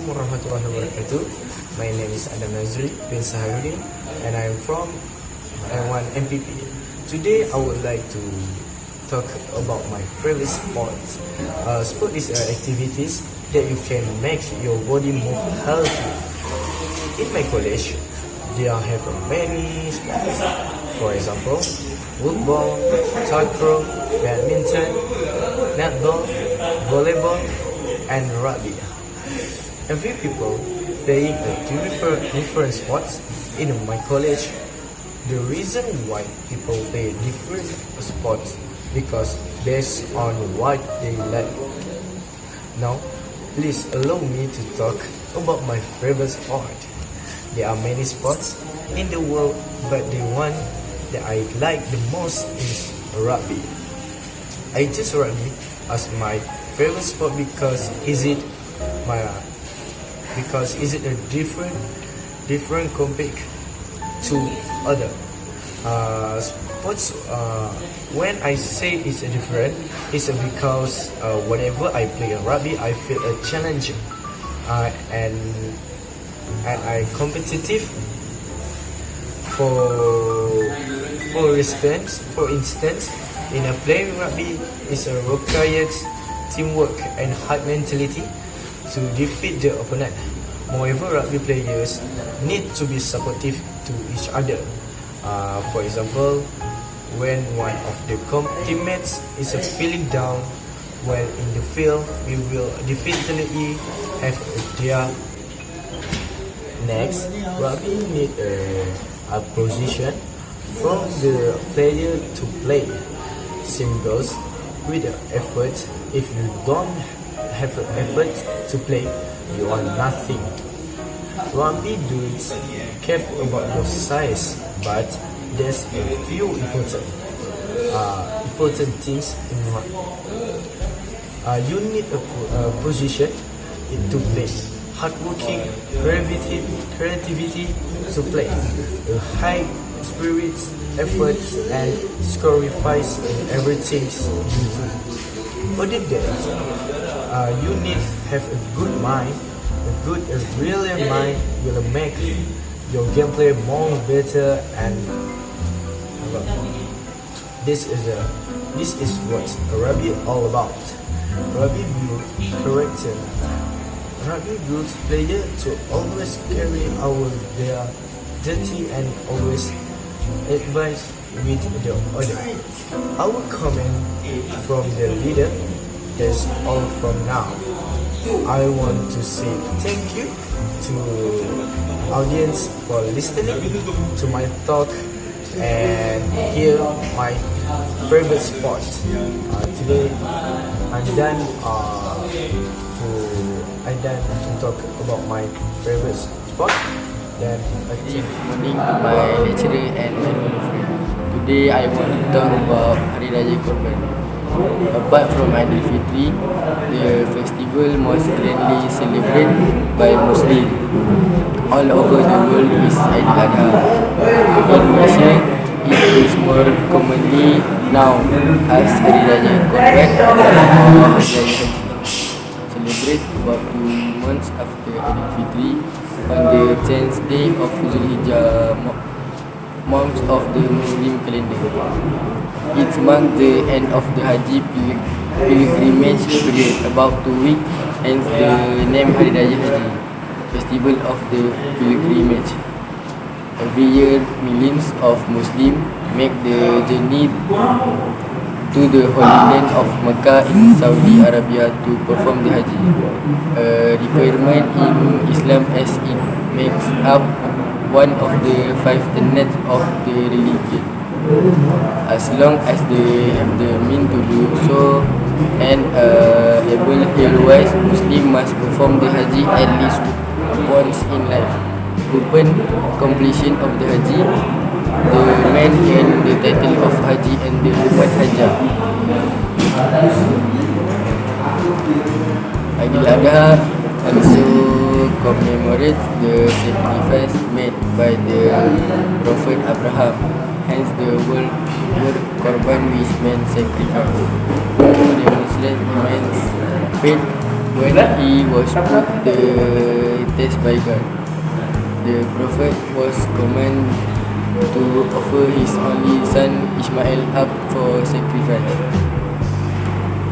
Assalamualaikum warahmatullahi wabarakatuh. My name is NADZRI bin SAHARUDIN and I am from AIMAN MPP. Today I would like to talk about my favorite sport. Sport is activities that you can make your body move healthy. In my college, there have many sports. For example, football, soccer, badminton, netball, volleyball, and rugby. Every people playing a different sports in my college. The reason why people play different sports because based on what they like. Now, please allow me to talk about my favorite sport. There are many sports in the world, but the one that I like the most is rugby. I choose rugby as my favorite sport because is it a different compared to other sports. When I say it's a different, it's because whenever I play rugby, I feel a challenge and I competitive. For instance, in a playing rugby, it requires teamwork and hard mentality to defeat the opponent. Moreover, rugby players need to be supportive to each other. For example, when one of the teammates is feeling down while in the field, we will definitely have their next. Rugby need a position from the player to play. Same goes with the effort. If you don't have an effort to play, you are nothing. Rugby dudes care about your size, but there's a few important things in rugby. You need a position to play. Hardworking, creativity to play. A high spirits, effort, and sacrifice in everything you do. Other than that, you need have a good mind. A brilliant mind will make your gameplay more better, and this is what rugby all about. Rugby builds character. Rugby builds players to always carry out their duty and always advise with the other. Our comment from the leader. That's all from now. I want to say thank you to audience for listening to my talk and hear my favorite sport. Today I'm done to talk about my favorite sport. Then Good morning to my lecturer and my fellow friends. Today I want to talk about Hari Raya Korban. Apart from Aidilfitri, the festival most grandly celebrated by Muslims all over the world is Aidil-Adha. In Malaysia, it is more commonly known as Hari Raya Korban or Hari Raya Haji. Celebrated about 2 months after Aidilfitri on the 10th day of Zulhijjah month of the Muslim calendar. It marks the end of the Haji pilgrimage period, about 2 weeks, hence the name Hari Raya Haji, festival of the pilgrimage. Every year, millions of Muslims make the journey to the Holy Land of Mecca in Saudi Arabia to perform the Haji, a requirement in Islam as it makes up one of the 5 tenets of the religion. As long as they have the means to do so and able otherwise, Muslim must perform the Haji at least once in life. Upon completion of the Haji, the man earn the title of Haji and the woman Hajjah. Aidil-Adha also commemorates the sacrifice made by the Prophet Abraham. Hence the word Korban which means sacrifice. The Muslim means faith when he was put the test by God. The prophet was commanded to offer his only son Ismail up for sacrifice.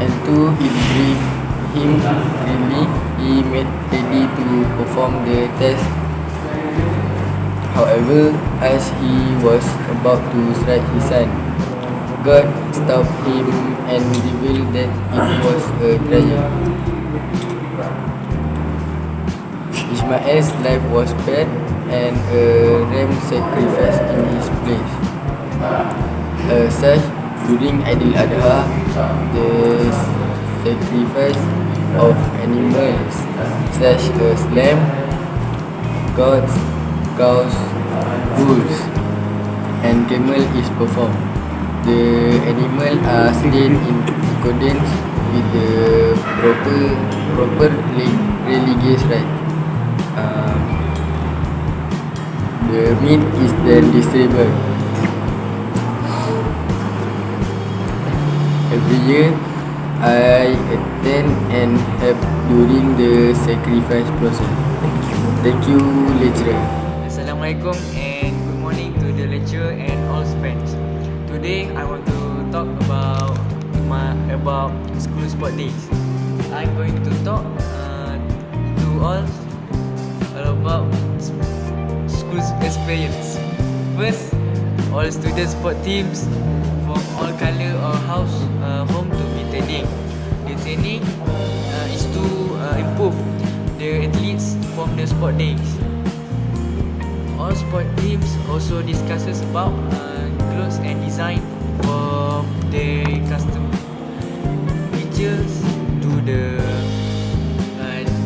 And to him greatly, he made ready to perform the test. However, as he was about to strike his son, God stopped him and revealed that it was a trial. Ismail's life was spared and a ram sacrificed in his place. As such, during Aidil-Adha, the sacrifice of animals such as lamb, goats, cows, bulls, and camel is performed. The animals are slain in accordance with the proper religious rite. The meat is then distributed. Every year, I attend and help during the sacrifice process. Thank you, lecturer. Assalamualaikum and good morning to the lecturer and all friends. Today I want to talk about school sport days. I'm going to talk to all about school experience. First, all student sport teams from all color or home to be training. The training is to improve the athletes from the sport days. All sport teams also discusses about clothes and design for the custom. Teachers do the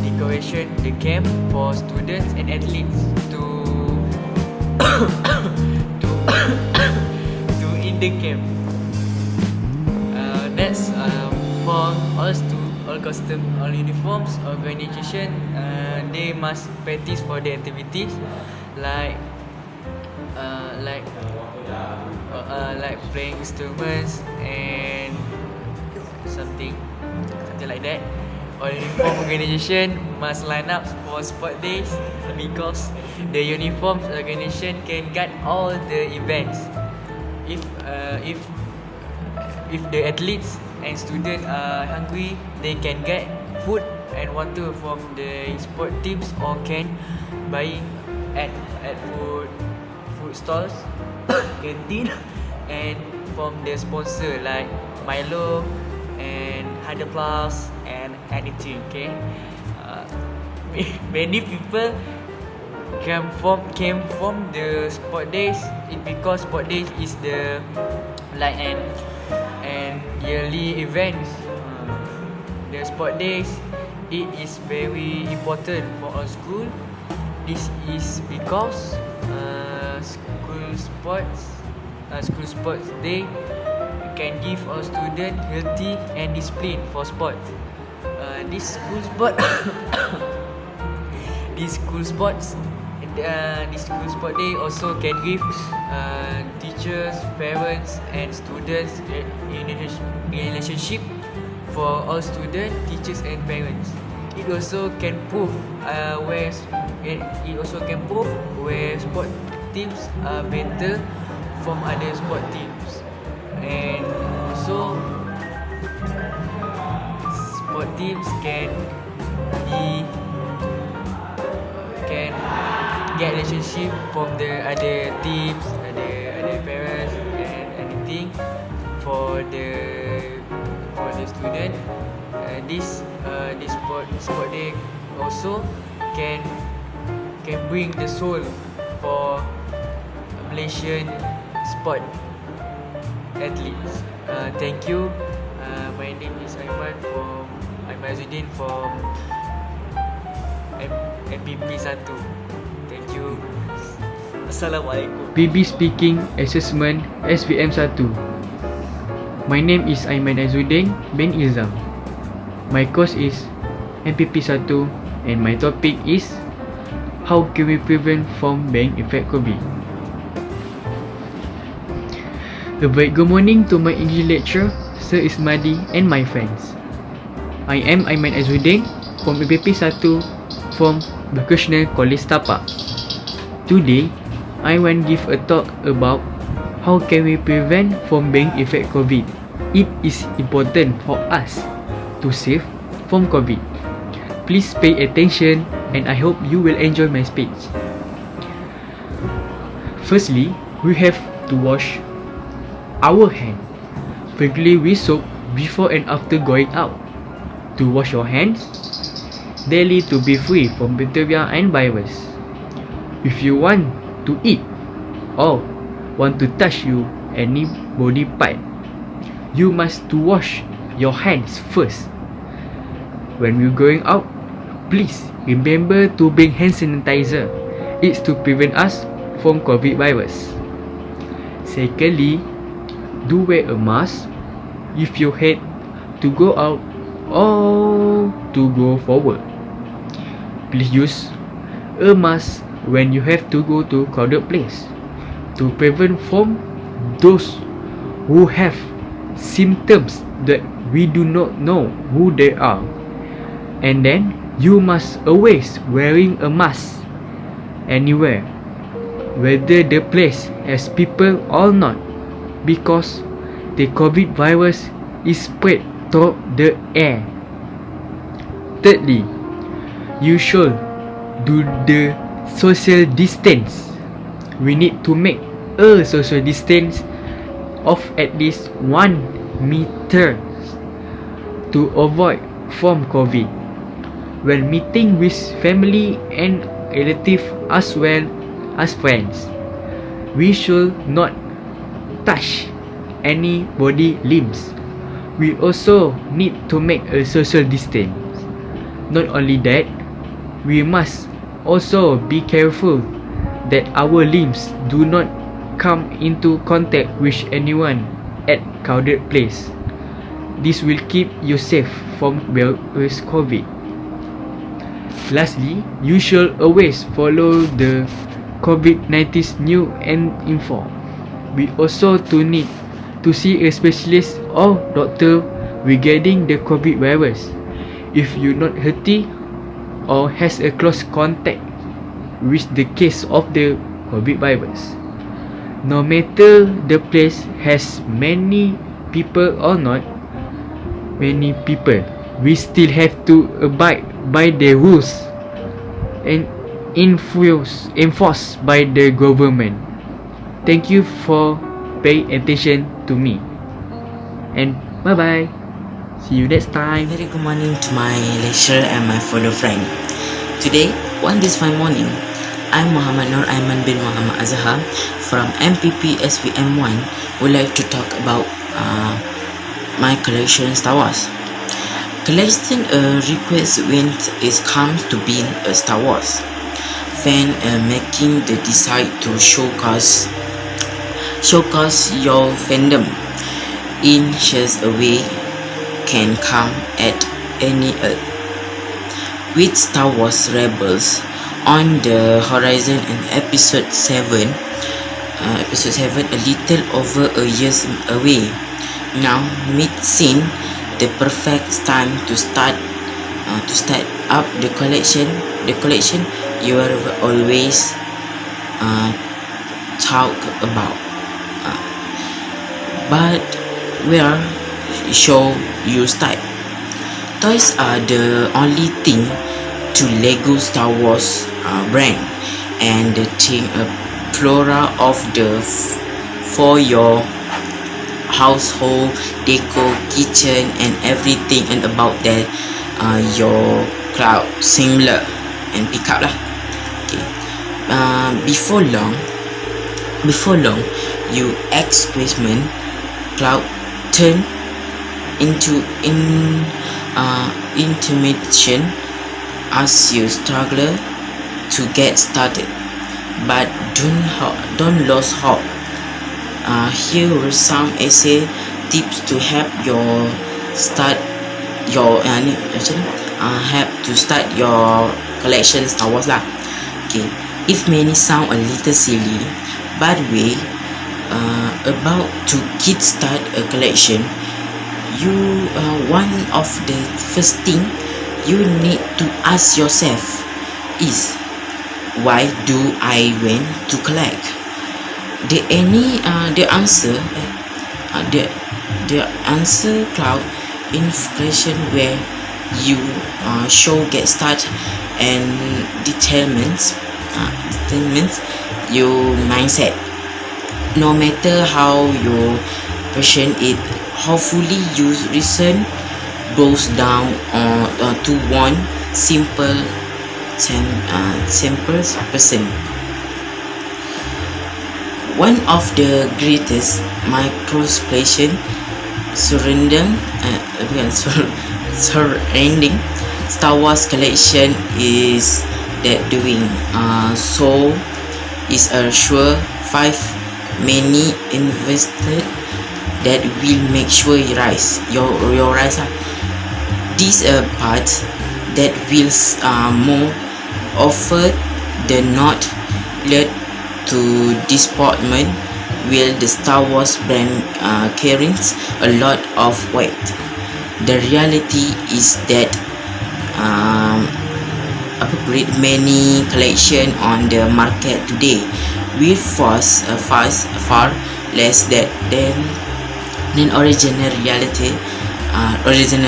decoration, the camp for students and athletes to in the camp. That's for all uniforms organization. They must practice for the activities like playing instruments and something like that. All uniform organization must line up for sport days because the uniform organization can guide all the events. If the athletes and students are hungry, they can get food and water from the sport teams or can buy at food stalls, canteen, and from the sponsor like Milo and 100 Plus and anything. Okay, many people came from the sport days because sport days is the like an yearly events. The sport days, it is very important for our school. This is because school sports day can give our student healthy and discipline for sport. This school sport day also can give teachers, parents and students relationship for all students, teachers and parents. It also can prove where sport teams are better from other sport teams, and also sport teams can get relationship from the other teams, other parents and anything for the student. This sport day also can bring the soul for Malaysian sport athletes. Thank you. My name is AIMAN AIZUDDIN from MPP 1. Thank you. Assalamualaikum. PB Speaking Assessment SVM 1. My name is AIMAN AIZUDDIN bin ILZAM. My course is MPP 1 and my topic is how can we prevent from being infected COVID. A very good morning to my English lecturer, Sir Ismadi and my friends. I am AIMAN AIZUDDIN from MPP 1 from Vocational College Tapak. Today, I want to give a talk about how can we prevent from being infected COVID. It is important for us to save from COVID. Please pay attention and I hope you will enjoy my speech. Firstly, we have to wash our hand frequently with soap before and after going out. To wash your hands daily to be free from bacteria and virus. If you want to eat or want to touch any body part, you must to wash your hands first. When you're going out, please remember to bring hand sanitizer. It's to prevent us from COVID virus. Secondly, do wear a mask if you had to go out or to go forward. Please use a mask when you have to go to crowded place to prevent from those who have symptoms that we do not know who they are. And then you must always wearing a mask anywhere, whether the place has people or not, because the COVID virus is spread through the air. Thirdly, you should do the social distance. We need to make a social distance of at least 1 meter to avoid from COVID. When meeting with family and relatives as well as friends, we should not touch any body limbs. We also need to make a social distance. Not only that, we must also be careful that our limbs do not come into contact with anyone at crowded place. This will keep you safe from virus COVID. Lastly, you should always follow the COVID-19 news and info. We also need to see a specialist or doctor regarding the COVID virus. If you're not healthy or has a close contact with the case of the COVID virus, no matter the place has many people or not many people, we still have to abide by the rules and enforced by the government. Thank you for paying attention to me, and bye bye. See you next time. Very good morning to my lecturer and my fellow friend. Today, on this fine morning, I'm Muhammad Nur Aiman bin Muhammad AZHAR from MPP SVM 1. Would like to talk about my collection Star Wars. Collecting a request when it comes to being a Star Wars fan, making the decide to showcase your fandom in such a way can come at any earth. With Star Wars Rebels on the horizon and episode 7 a little over a year away now, mid-scene, the perfect time to start up the collection you are always talk about, but where show you start? Toys are the only thing to Lego Star Wars brand, and the thing a flora of the for your household deco, kitchen and everything, and about that your cloud similar and pick up lah. Okay. Before long you expressment cloud turn into intimidation as you struggle to get started, but don't lose hope. Here are some essay tips to help your start your collection Star Wars lah. Okay, if many sound a little silly, by the way, about to kickstart a collection, you one of the first thing you need to ask yourself is, why do I went to collect? The answer cloud information where you show get start and determines your mindset. No matter how your person it, hopefully you reason goes down to one simple person. One of the greatest microexpression surrounding Star Wars collection is that doing so is a sure 5 many invested that will make sure you rise your rise. These part that will more often than not lead to disappointment, will the Star Wars brand carries a lot of weight. The reality is that many collection on the market today will far less than original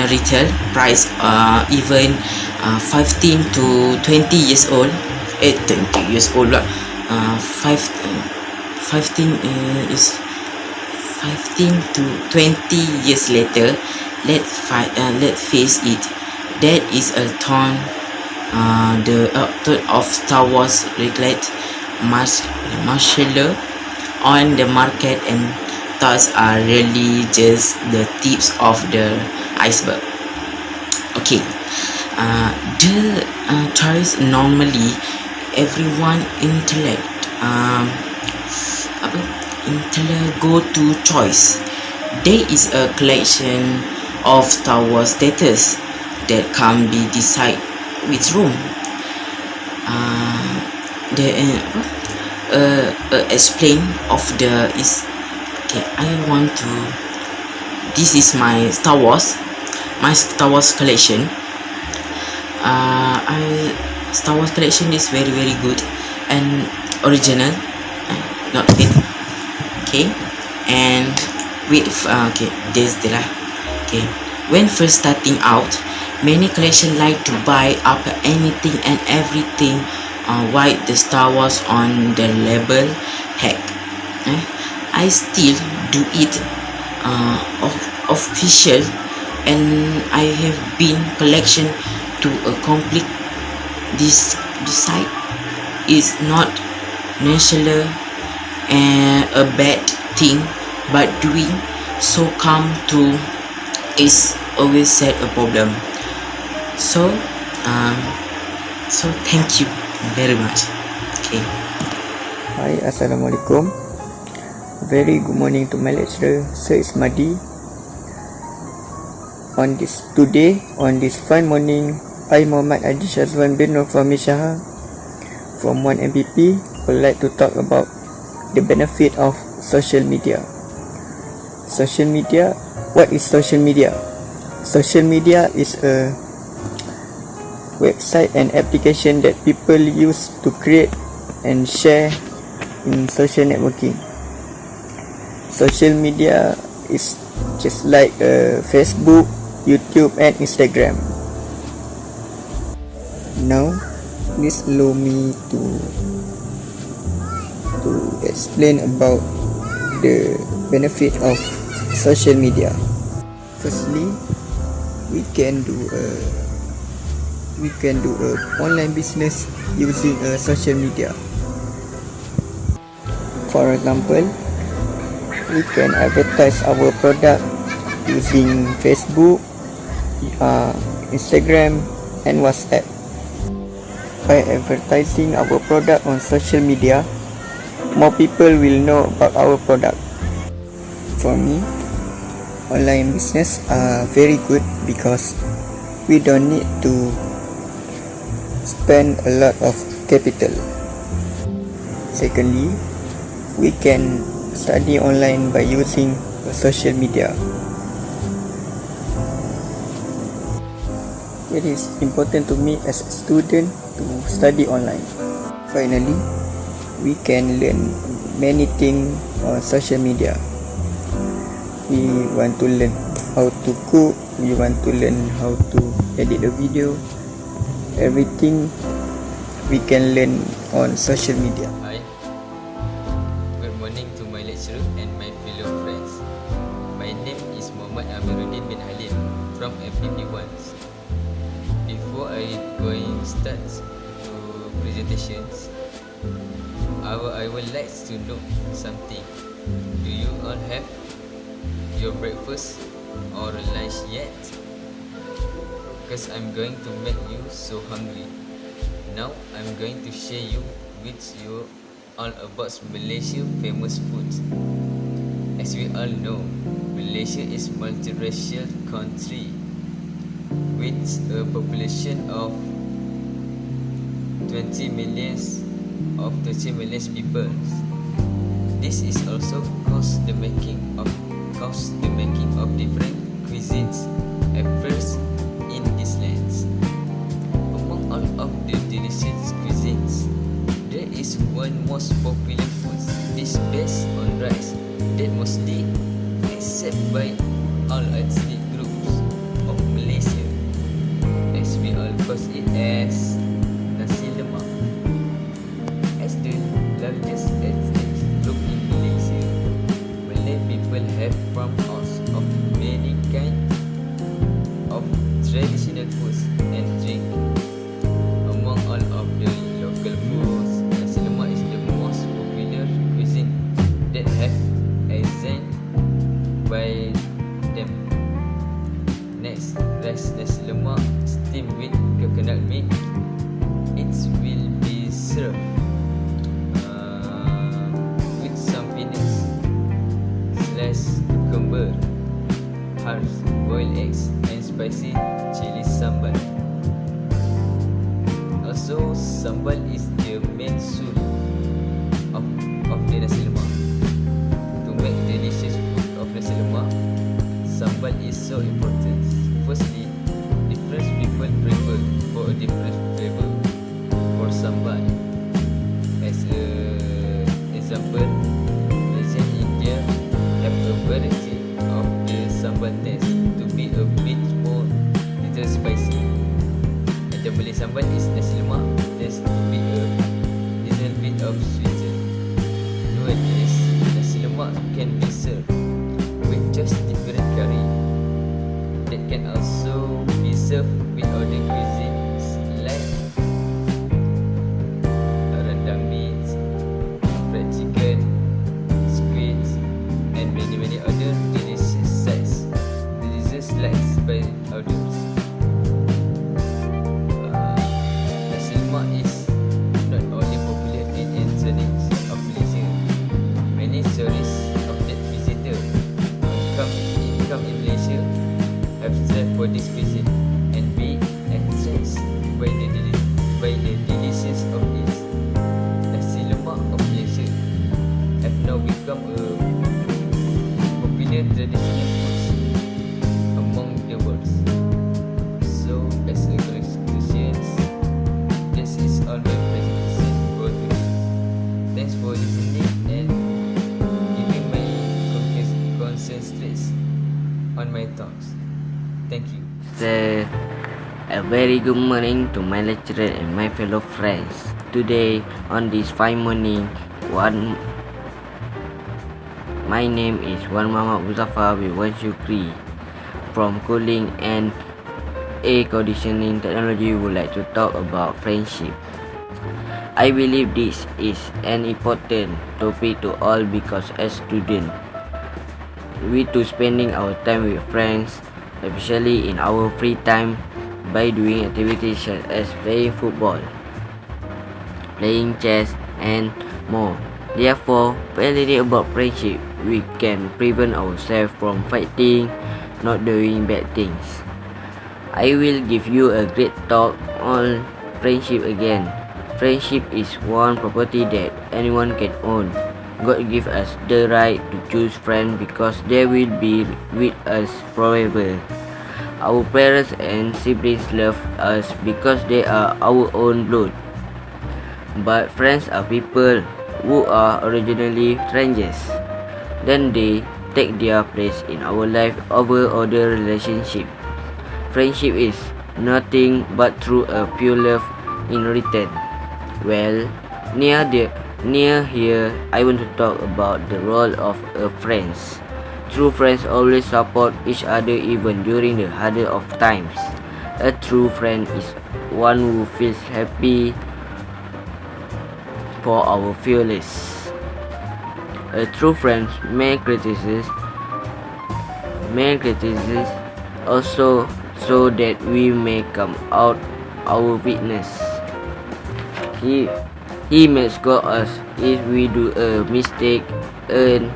retail price, even 15 to 20 years old. 20 years old lah. 15 is 15 to 20 years later. Let's face it, that is a ton the third of Star Wars regulate martial on the market, and thus are really just the tips of the iceberg. Okay, the toys normally everyone go to choice. There is a collection of Star Wars status that can be decided which room. Explain of the is okay. This is my Star Wars collection. Star Wars collection is very good and original, not fake. Okay, and with okay, there's the lah. Okay, when first starting out, many collection like to buy up anything and everything, white the Star Wars on the label. Heck, I still do it official, and I have been collection to a complete. This site is not necessarily a bad thing, but doing so come to is always set a problem. So thank you very much. Okay. Hi, Assalamualaikum. Very good morning to my lecturer, Sir Ismadi. Today, on this fine morning, I, Muhammad Adi SYAZWAN bin FAHMISHAHAR from 1 MPP, would like to talk about the benefit of social media. Social media, what is social media? Social media is a website and application that people use to create and share in social networking. Social media is just like Facebook, YouTube and Instagram. Now, please allow me to explain about the benefit of social media. Firstly, we can do a online business using social media. For example, we can advertise our product using Facebook, Instagram and WhatsApp. By advertising our product on social media, more people will know about our product. For me, online business are very good because we don't need to spend a lot of capital. Secondly, we can study online by using social media. it is important to me as a student to study online. Finally, we can learn many things on social media. We want to learn how to cook, we want to learn how to edit a video. Everything we can learn on social media. Hi, good morning to my lecturer and my fellow friends. My name is AMIRUDDIN bin HALIM from MPP 1. Before I going start to presentations, I would like to know something. Do you all have your breakfast or lunch yet? Because I'm going to make you so hungry. Now I'm going to share you with you all about Malaysia famous food. As we all know, Malaysia is multiracial country with a population of 20 million people. This is also cause the making of different cuisines appears in these lands. Among all of the delicious cuisines, there is one most popular food dish based on rice that mostly accepted by all ethnic groups of Malaysia, as we all call it as nasi lemak. As the largest ethnic group in Malaysia, Malay people have farmhouse of many kinds of traditional foods and drink. Among all of the local foods, nasi lemak is the most popular cuisine that have AZHAR by them. Next, rice nasi lemak steamed with coconut milk. It will be served with some peanuts, sliced cucumber, herbs, boiled eggs, and spicy chili sambal. Also, sambal is the main soup of the nasi lemak. To make delicious food of nasi lemak, sambal is so important. Firstly, different people prefer for a different flavor for sambal. As an example, Malaysia and India have a variety of the sambal taste to be a bit more little spicy. And the Malay sambal is nasi lemak taste to be a little bit of sweeter. Nowadays, nasi lemak can be served with just different curry that can also be served with other cuisines like rendang meat, fried chicken, squid, and many other delicious sides liked by others. Nasi lemak is not only popular in ethnics of Malaysia. Many tourists of that visitor come in Malaysia have tried for this cuisine and be entranced by the delicious of it. Nasi lemak of Malaysia have now become a popular traditional food among the world. So, as a conclusion, this is all my presentation for today. Thanks for listening and giving my concentrates on my thoughts. Thank you. A very good morning to my lecturer and my fellow friends. Today, on this fine morning, my name is MUDZAFFAR with SHUKRI from cooling and air conditioning technology. Would like to talk about friendship. I believe this is an important topic to all because as students, we to spending our time with friends, especially in our free time, by doing activities such as playing football, playing chess, and more. Therefore, by learning about friendship, we can prevent ourselves from fighting, not doing bad things. I will give you a great talk on friendship again. Friendship is one property that anyone can own. God give us the right to choose friends because they will be with us forever. Our parents and siblings love us because they are our own blood. But friends are people who are originally strangers. Then they take their place in our life over other relationships. Friendship is nothing but through a pure love in return. Well, near here, I want to talk about the role of a friends. True friends always support each other even during the hardest of times. A true friend is one who feels happy for our fearless. A true friend may criticize also so that we may come out our weakness. He may scold us if we do a mistake and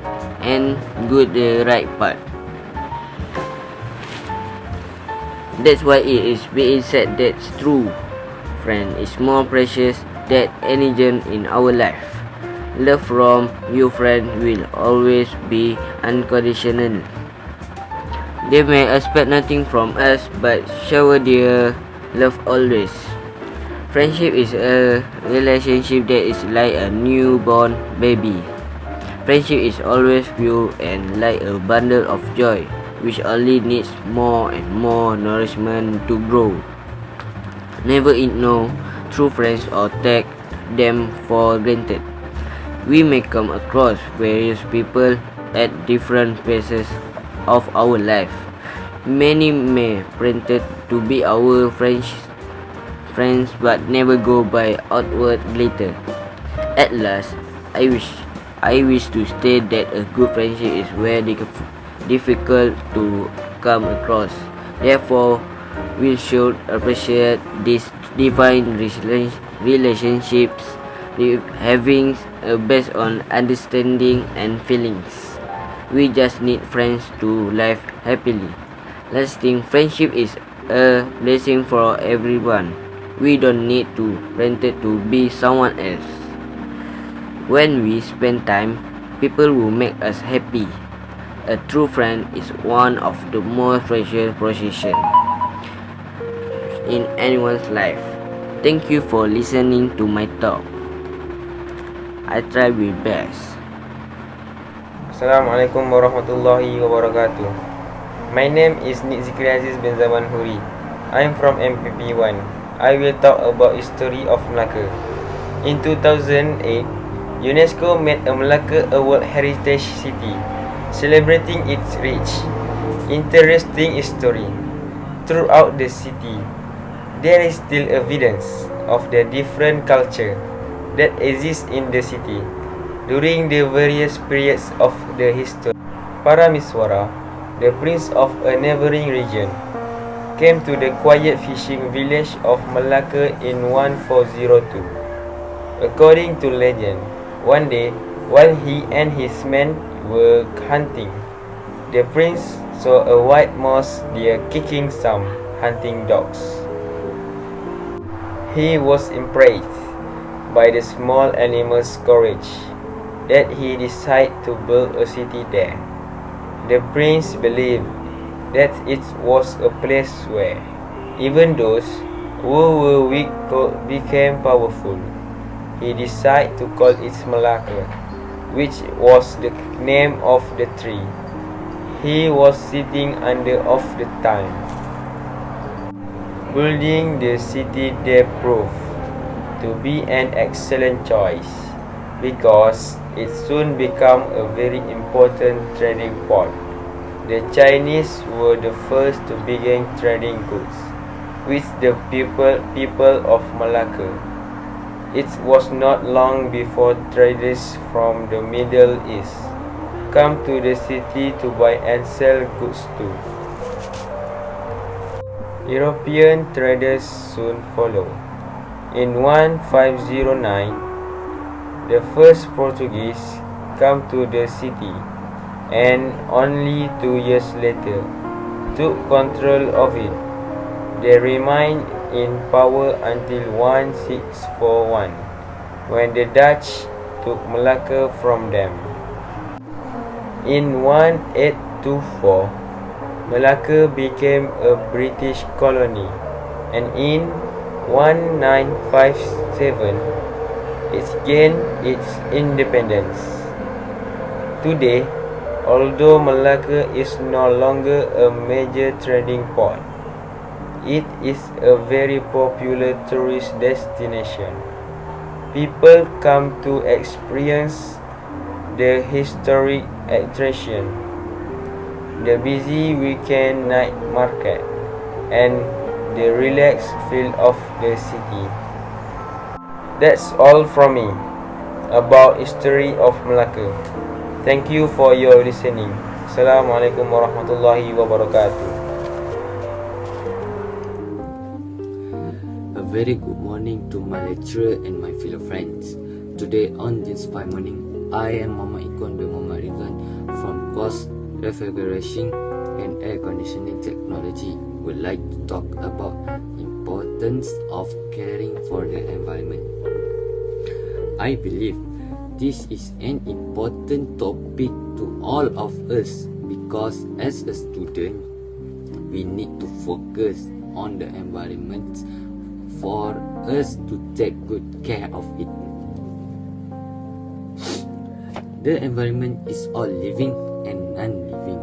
go the right path. That's why it is being said that true friend is more precious than any gem in our life. Love from your friend will always be unconditional. They may expect nothing from us but shower their love always. Friendship is a relationship that is like a newborn baby. Friendship is always pure and like a bundle of joy, which only needs more and more nourishment to grow. Never ignore true friends or take them for granted. We may come across various people at different phases of our life. Many may pretend to be our friends but never go by outward glitter. At last, I wish to state that a good friendship is very difficult to come across. Therefore, we should appreciate these divine relationships, having based on understanding and feelings. We just need friends to live happily. Lasting friendship is a blessing for everyone. We don't need to pretend to be someone else. When we spend time, people will make us happy. A true friend is one of the most precious possessions in anyone's life. Thank you for listening to my talk. I try my best. Assalamualaikum warahmatullahi wabarakatuh. My name is ZIKRY AZIZ bin Zaman HURI. I am from MPP 1. I will talk about history of Melaka. In 2008, UNESCO made Melaka a World Heritage City, celebrating its rich, interesting history. Throughout the city, there is still evidence of the different culture that exists in the city during the various periods of the history. Paramiswara, the prince of a neighboring region, came to the quiet fishing village of Melaka in 1402. According to legend, one day, while he and his men were hunting, the prince saw a white mouse deer kicking some hunting dogs. He was impressed by the small animal's courage that he decided to build a city there. The prince believed that it was a place where even those who were weak became powerful. He decided to call it Melaka, which was the name of the tree he was sitting under of the time. Building the city there proved to be an excellent choice because it soon became a very important trading port. The Chinese were the first to begin trading goods with the people of Melaka. It was not long before traders from the Middle East come to the city to buy and sell goods too. European traders soon followed. In 1509, the first Portuguese come to the city and only 2 years later took control of it. They remained in power until 1641, when the Dutch took Melaka from them. In 1824, Malacca became a British colony, and in 1957 it gained its independence. Today, although Malacca is no longer a major trading port, it is a very popular tourist destination. People come to experience the historic attraction, the busy weekend night market, and the relaxed feel of the city. That's all from me about history of Malacca. Thank you for your listening. Assalamualaikum warahmatullahi wabarakatuh. A very good morning to my lecturer and my fellow friends. Today on this fine morning, I am IKHWAN bin RIDZUAN from course Refrigeration and Air Conditioning Technology. Would like to talk about importance of caring for the environment. I believe this is an important topic to all of us because as a student, we need to focus on the environment for us to take good care of it. The environment is all living and non-living,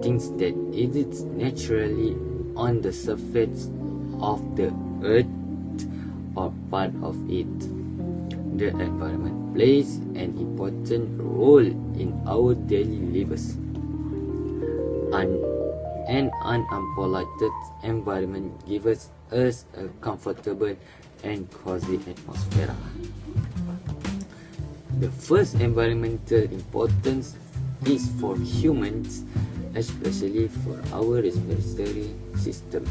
things that exist naturally on the surface of the earth or part of it. The environment plays an important role in our daily lives. An unpolluted environment gives us a comfortable and cozy atmosphere. The first environmental importance is for humans, especially for our respiratory system.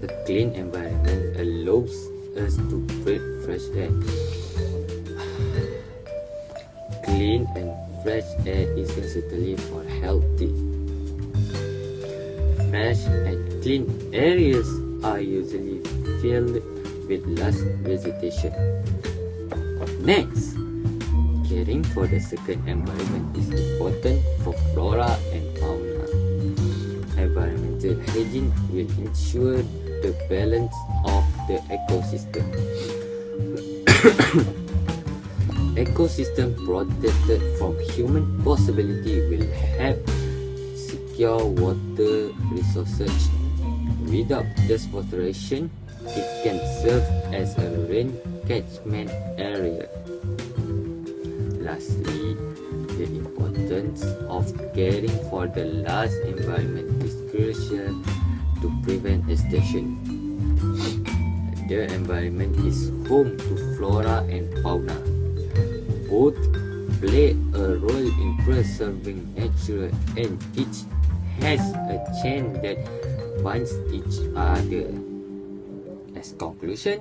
A clean environment allows us to breathe fresh air. Clean and fresh air is essential for healthy. Fresh and clean areas are usually filled with lush vegetation. Next, caring for the second environment is important for flora and fauna. Environmental hygiene will ensure the balance of the ecosystem. Ecosystem protected from human possibility will help secure water resources. Without deforestation, it can serve as a rain catchment area. Lastly, the importance of caring for the large environment is crucial to prevent extinction. The environment is home to flora and fauna. Both play a role in preserving nature, and each has a chain that binds each other. As conclusion,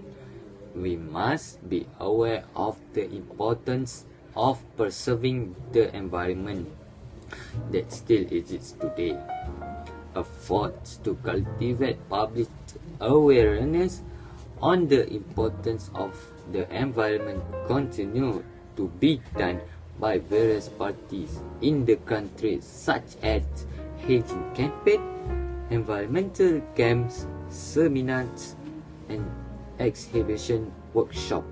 we must be aware of the importance of preserving the environment that still exists today. Efforts to cultivate public awareness on the importance of the environment continue to be done by various parties in the country, such as hygiene campaign, environmental camps, seminars, and exhibition workshop.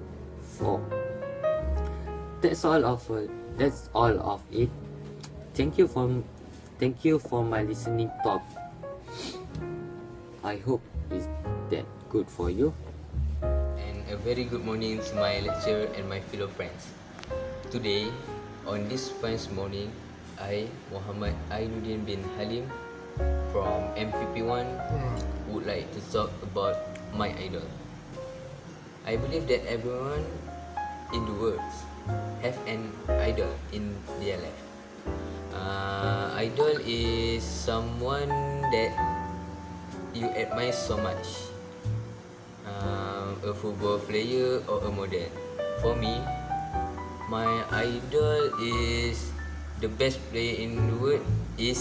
That's all of it. Thank you for my listening talk. I hope it's that good for you. And a very good morning to my lecturer and my fellow friends. Today, on this fine morning, I, Muhammad AINUDDIN bin HALIM from MPP1 would like to talk about my idol. I believe that everyone in the world have an idol in their life. Idol is someone that you admire so much. A football player or a model. For me, my idol is the best player in the world is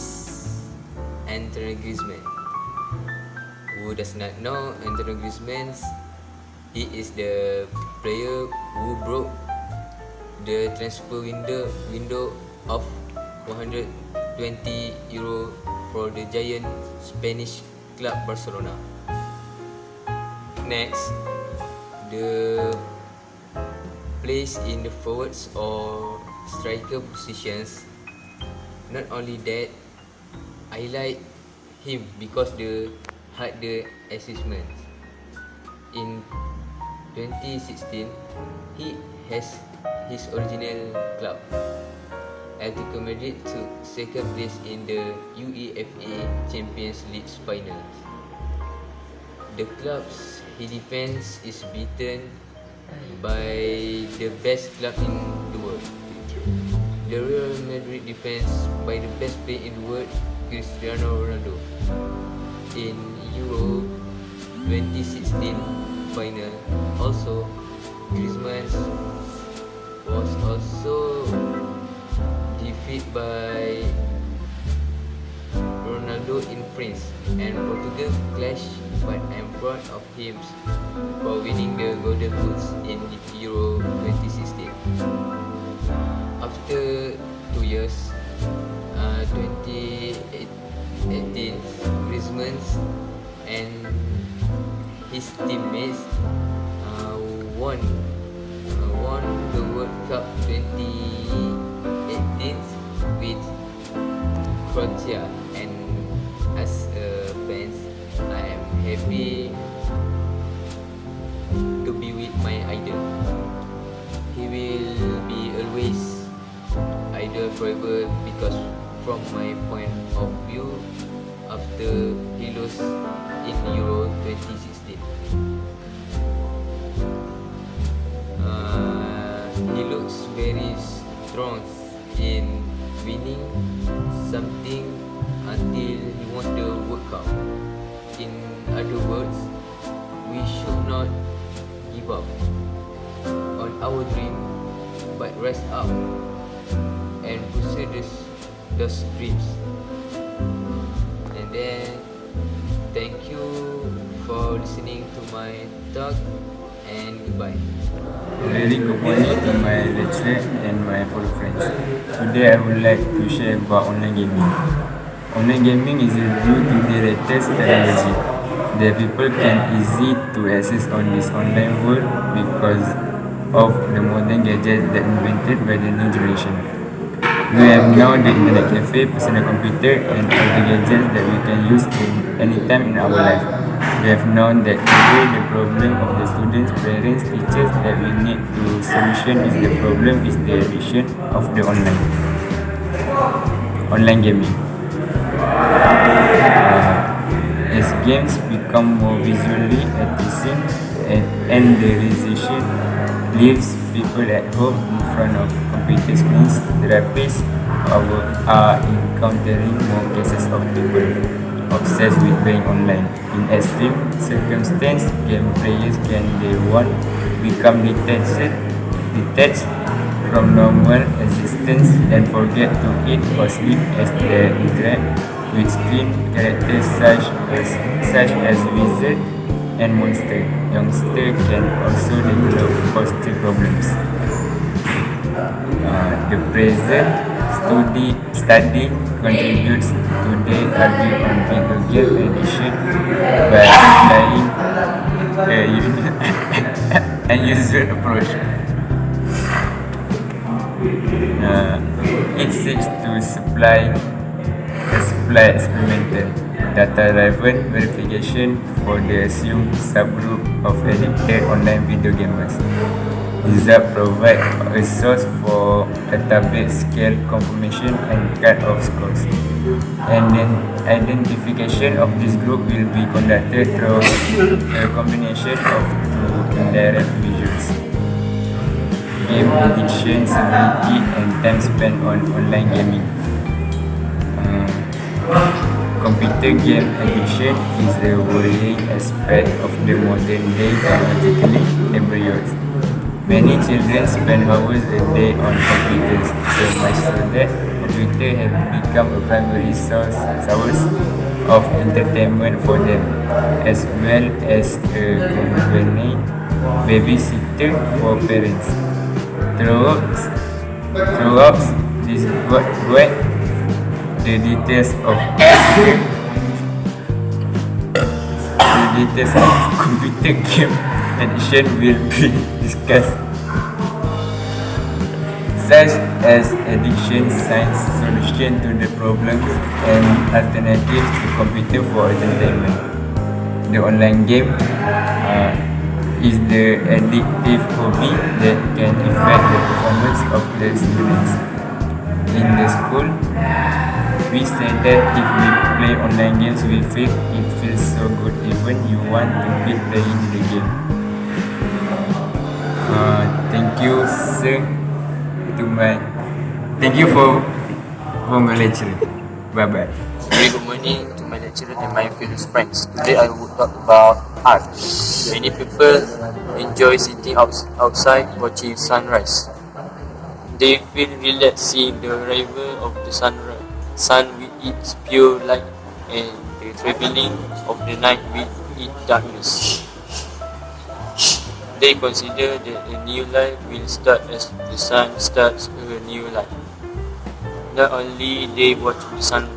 Antoine Griezmann. Who does not know Antoine Griezmann? He is the player who broke the transfer window of 100 €20 for the giant Spanish club Barcelona. Next, the place in the forwards or striker positions. Not only that, I like him because the had the assessments. In 2016, he has his original club. Atletico Madrid took second place in the UEFA Champions League finals. The clubs he defends is beaten by the best club in the world. The Real Madrid defends by the best player in the world, Cristiano Ronaldo. In Euro 2016 final, also Griezmann was also defeated by Ronaldo in France, and Portugal clashed, but I'm proud of him for winning the Golden Boots in Euro 2016. After 2 years, 2018, Griezmann and his teammates won the World Cup 2018 with Croatia, and as a fan, I am happy to be with my idol. He will be always idol forever because from my point of view, after he lost in Euro 2016, he looks very strong in winning something until he wants the World Cup. In other words, we should not give up on our dream, but rise up and pursue those dreams. And then, thank you for listening to my talk, and goodbye. Very good morning to my lecturer and my fellow friends. Today I would like to share about online gaming. Online gaming is due to the latest technology. The people can easy to access on this online world because of the modern gadgets that invented by the new generation. We have now the internet cafe, personal computer, and other gadgets that we can use in any time in our life. We have known that today the problem of the students, parents, teachers that we need to solution is the problem is the addiction of the online gaming. As games become more visually appealing and the realization leaves people at home in front of computer screens, therapists are encountering more cases of people obsessed with playing online. In extreme circumstances, game players can become detached from normal existence and forget to eat or sleep as they interact with screen characters such as wizards and monsters. Youngsters can also develop posture problems. The present study contributes to the argument on video game addiction by applying a unusual approach. It seeks to supply experimental data-driven verification for the assumed subgroup of addicted online video gamers. ZIKRY provides a source for database scale confirmation and cut-off scores. And then identification of this group will be conducted through a combination of two indirect measures: game addiction, severity, and time spent on online gaming. Computer game addiction is a worrying aspect of the modern day technologically embryos. Many children spend hours a day on computers, so much so that computers have become a primary source of entertainment for them, as well as a convenient babysitter for parents. Throughout this great the details of computer game addiction will be discussed, such as addiction science, solution to the problems, and alternatives to computer for entertainment. The online game is the addictive hobby that can affect the performance of the students. In the school, we say that if we play online games we feel it feels so good even you want to keep playing the game. Thank you, sir. Thank you for my lecture. Bye bye. Very good morning to my lecturer and my fellow friends. Today I will talk about art. Many people enjoy sitting outside watching sunrise. They feel relaxed seeing the arrival of the sun with its pure light and the travelling of the night with its darkness. They consider that a new life will start as the sun starts a new life. Not only they watch the sun,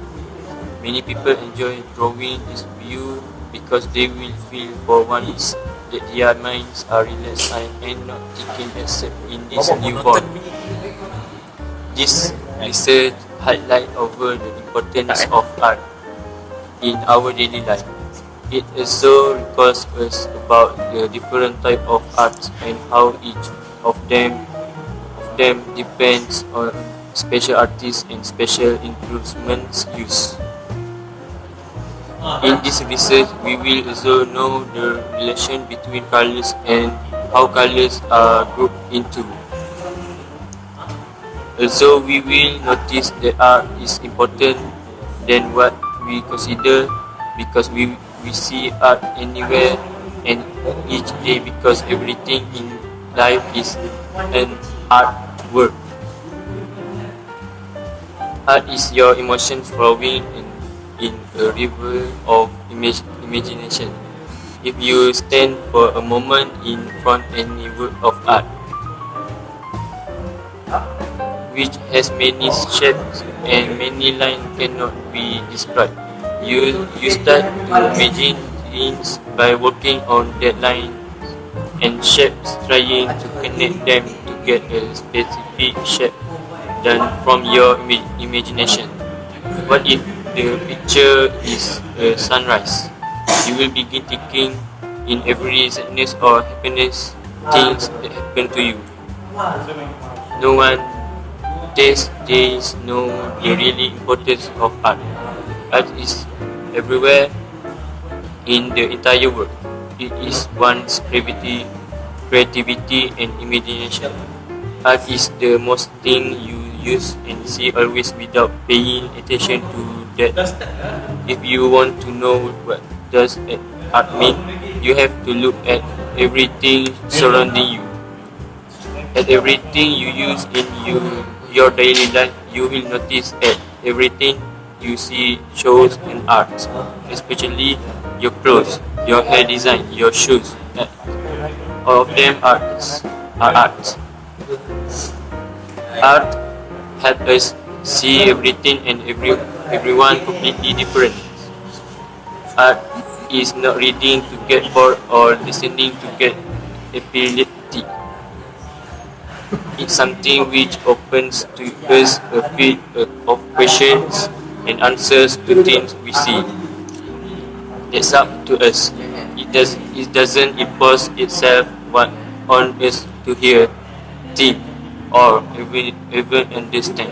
many people enjoy drawing this view because they will feel for once that their minds are relaxed and not thinking except in this new world. This research highlights over the importance of art in our daily life. It also recalls us about the different type of arts and how each of them depends on special artists and special instruments used. In this research, we will also know the relation between colors and how colors are grouped into. Also, we will notice that art is important than what we consider because we see art anywhere and each day because everything in life is an artwork. Art is your emotions flowing in a river of imagination. If you stand for a moment in front of any work of art, which has many shapes and many lines cannot be described, you start to imagine things by working on that line and shapes, trying to connect them to get a specific shape done from your imagination. What if the picture is a sunrise? You will begin thinking in every sadness or happiness things that happen to you. No one these days know the really importance of art. Art is everywhere in the entire world. It is one's creativity and imagination. Art is the most thing you use and see always without paying attention to that. If you want to know what does art mean, you have to look at everything surrounding you. At everything you use in your daily life, you will notice that everything you see shows an art, especially your clothes, your hair design, your shoes. All of them are art. Art helps us see everything and everyone completely different. Art is not reading to get bored or listening to get epileptic. It's something which opens to us a field of questions and answers to things we see. It's up to us. It doesn't impose itself on us to hear, think, or even understand.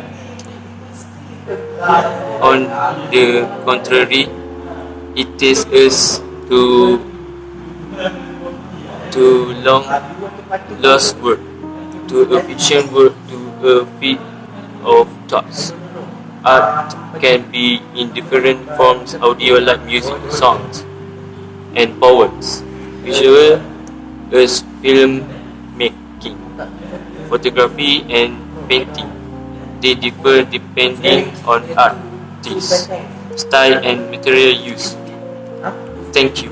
On the contrary, it takes us to long lost world, to a fiction world, to a field of thoughts. Art can be in different forms: audio like music, songs, and poems, visual as film making, photography, and painting. They differ depending on artist, style, and material used. Thank you.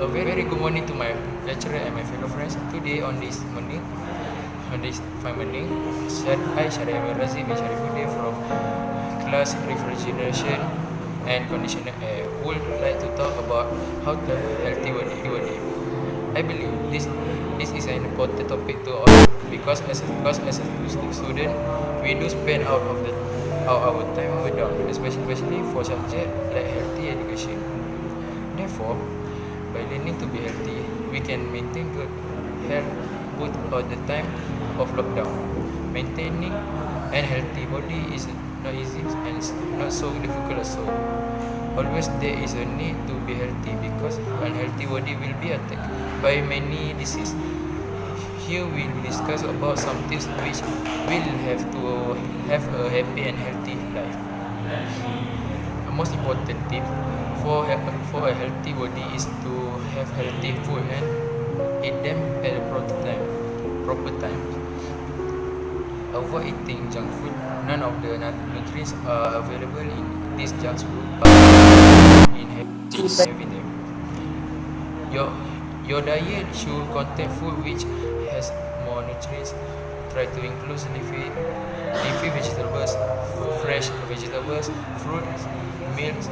A very good morning to my lecturer and my fellow friends. Today on this fine morning, I, Sharifuddin bin Sharifuddin from class refrigeration and conditioner air, would like to talk about how to have a healthy body. I believe this is an important topic to all because as a student, we do spend our time without, especially for subjects like healthy education. Therefore, by learning to be healthy, we can maintain good health both at the time of lockdown. Maintaining an healthy body is not easy and it's not so difficult as so. Always there is a need to be healthy because unhealthy body will be attacked by many diseases. Here we will discuss about some tips which will have to have a happy and healthy life. The most important tip for a healthy body is to have healthy food and eat them at a proper time. Avoid eating junk food. None of the nutrients are available in this junk food in having them. Your diet should contain food which has more nutrients. Try to include leafy vegetables, fresh vegetables, fruits, milks,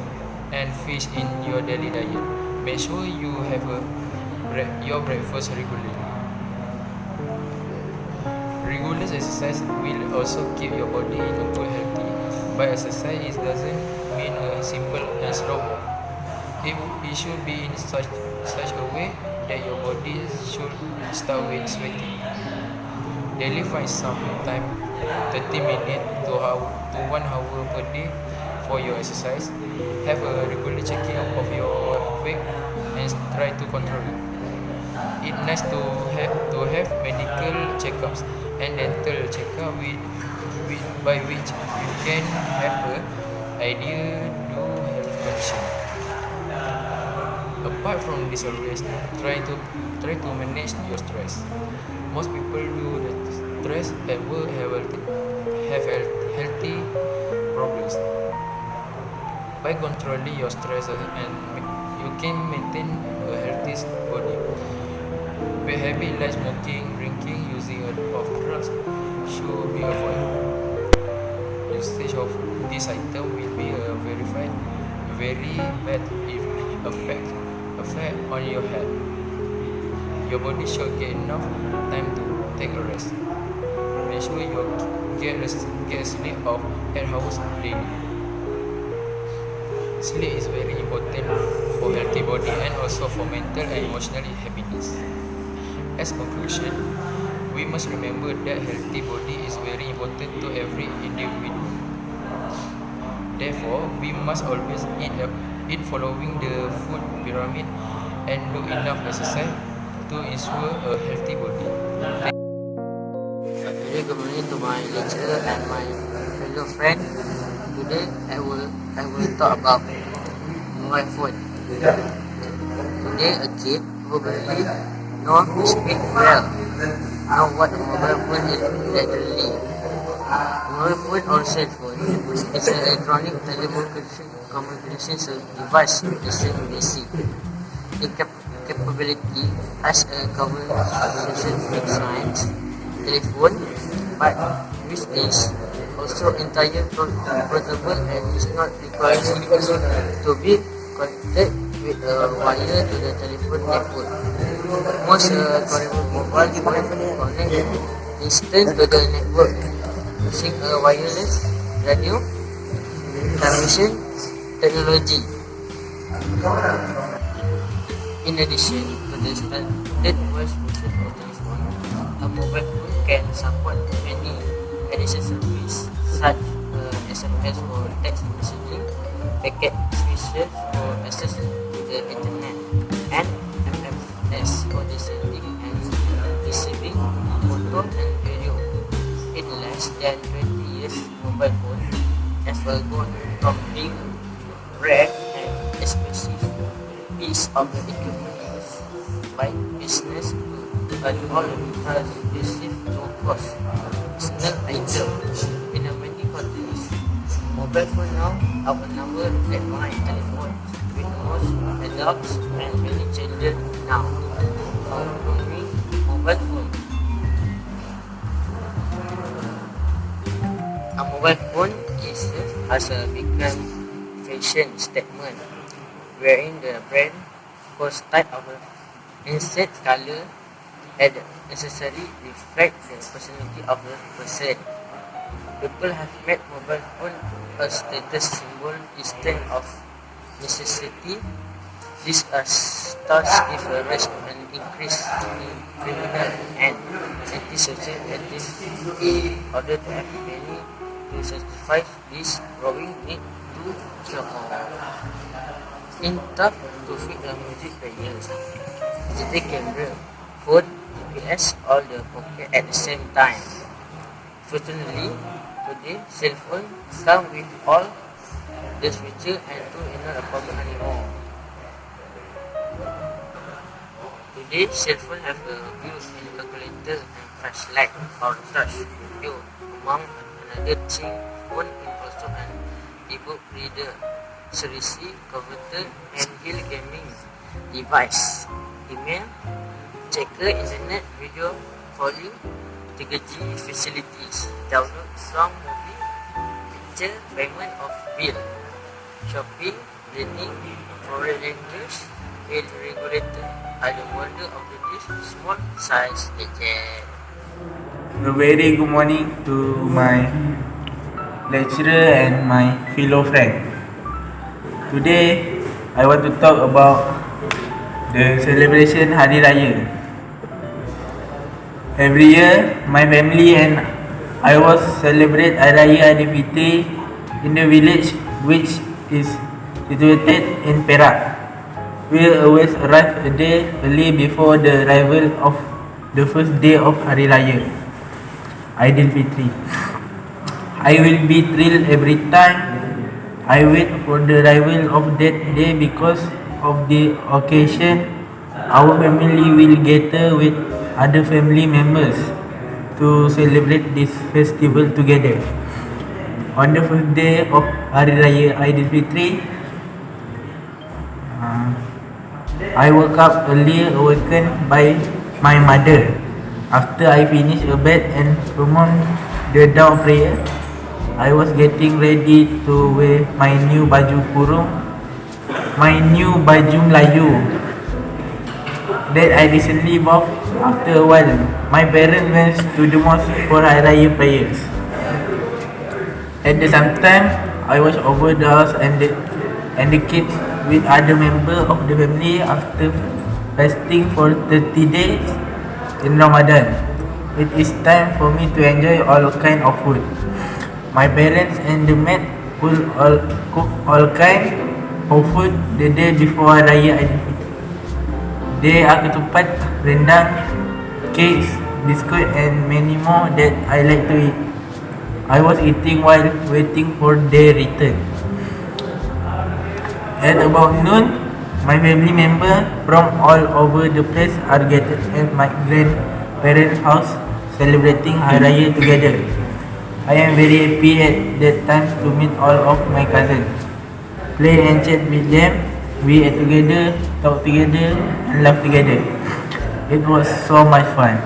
and fish in your daily diet. Make sure you have your breakfast regularly. Regular exercise will also keep your body in a good healthy. By exercise, it doesn't mean a simple and slow. It should be in such a way that your body should start with sweating. Daily find some time, 30 minutes to 1 hour per day for your exercise. Have a regular checking of your weight and try to control it. It's nice to have medical checkups and dental checkup by which you can have an idea to health condition. Apart from this, always try to manage your stress. Most people do the stress at work have healthy problems. By controlling your stress and you can maintain a healthy body. Bad habits like smoking, drinking, using of drugs should be avoided. Usage of this item will be verified very bad effect on your health. Your body should get enough time to take a rest. Make sure you get sleep of 8 hours daily. Sleep is very important for healthy body and also for mental and emotional happiness. As conclusion, we must remember that healthy body is very important to every individual. Therefore, we must always eat following the food pyramid and do enough exercise to ensure a healthy body. Very good morning to my lecturer and my fellow friend. Today I will talk about mobile phone. Today a kid who believe know to speak well know what a mobile phone is literally. Mobile phone or cell phone is an electronic telecommunication device the same basic. The capability as a conversation fixed line telephone, but which is also entirely portable and is not required to be connected with a wire to the telephone network. Most mobile phone connect instant to the network using a wireless radio transmission technology. In addition to the standard voice function of telephone, a mobile phone can support many additional services such as SMS for text messaging, packet switches for access to the internet, and MMS for the sending and receiving photo and video. In less than 20 years, mobile phone has gone from being rare and expensive piece of the equipment used by business to an all-inclusive low-cost personal item. In many countries, mobile phone now outnumber landline telephones, with most adults and many children now owning mobile phone. A mobile phone is a has become fashion statement, wherein the brand goes type of inset color and necessarily reflect the personality of the person. People have made mobile phone a status symbol instead of necessity. This starts give a rise of an increase in criminal and antisocial activity. In order to have many to satisfy this growing need to in top to fit the music players, digital camera, phone, GPS, all the pocket at the same time. Fortunately, today cell phone come with all this feature and to not a problem anymore. Today, cell phone have a built-in calculator and flashlight or touch video. Among another thing, phone is also an e-book reader, series converter, and hill gaming device. Email, checker, internet, video calling, 3G facilities, download song, movie, picture, payment of bill, shopping, learning, foreign language, bill regulator. I the wonder of this small size gadget. A very good morning to my lecturer and my fellow friend. Today, I want to talk about the celebration Hari Raya. Every year, my family and I was celebrate Hari Raya Aidilfitri in the village which is situated in Perak. We always arrive a day early before the arrival of the first day of Hari Raya Aidilfitri. I will be thrilled every time I wait for the arrival of that day because of the occasion. Our family will gather with other family members to celebrate this festival together. On the first day of Hari Raya Aidilfitri, I woke up early, awakened by my mother. After I finished a bed and performed the dawn prayer, I was getting ready to wear my new baju kurung, my new baju Melayu that I recently bought. After a while, my parents went to the mosque for Hari Raya prayers. At the same time, I was over the house and the kids with other members of the family after fasting for 30 days in Ramadan. It is time for me to enjoy all kind of food. My parents and the maid will all cook all kind of food the day before Raya Aidilfitri. There are ketupat, rendang, cakes, biscuit and many more that I like to eat. I was eating while waiting for their return. At about noon, my family members from all over the place are gathered at my grandparents' house celebrating Hari Raya together. I am very happy at that time to meet all of my cousins, play and chat with them. We ate together, talk together and laugh together. It was so much fun.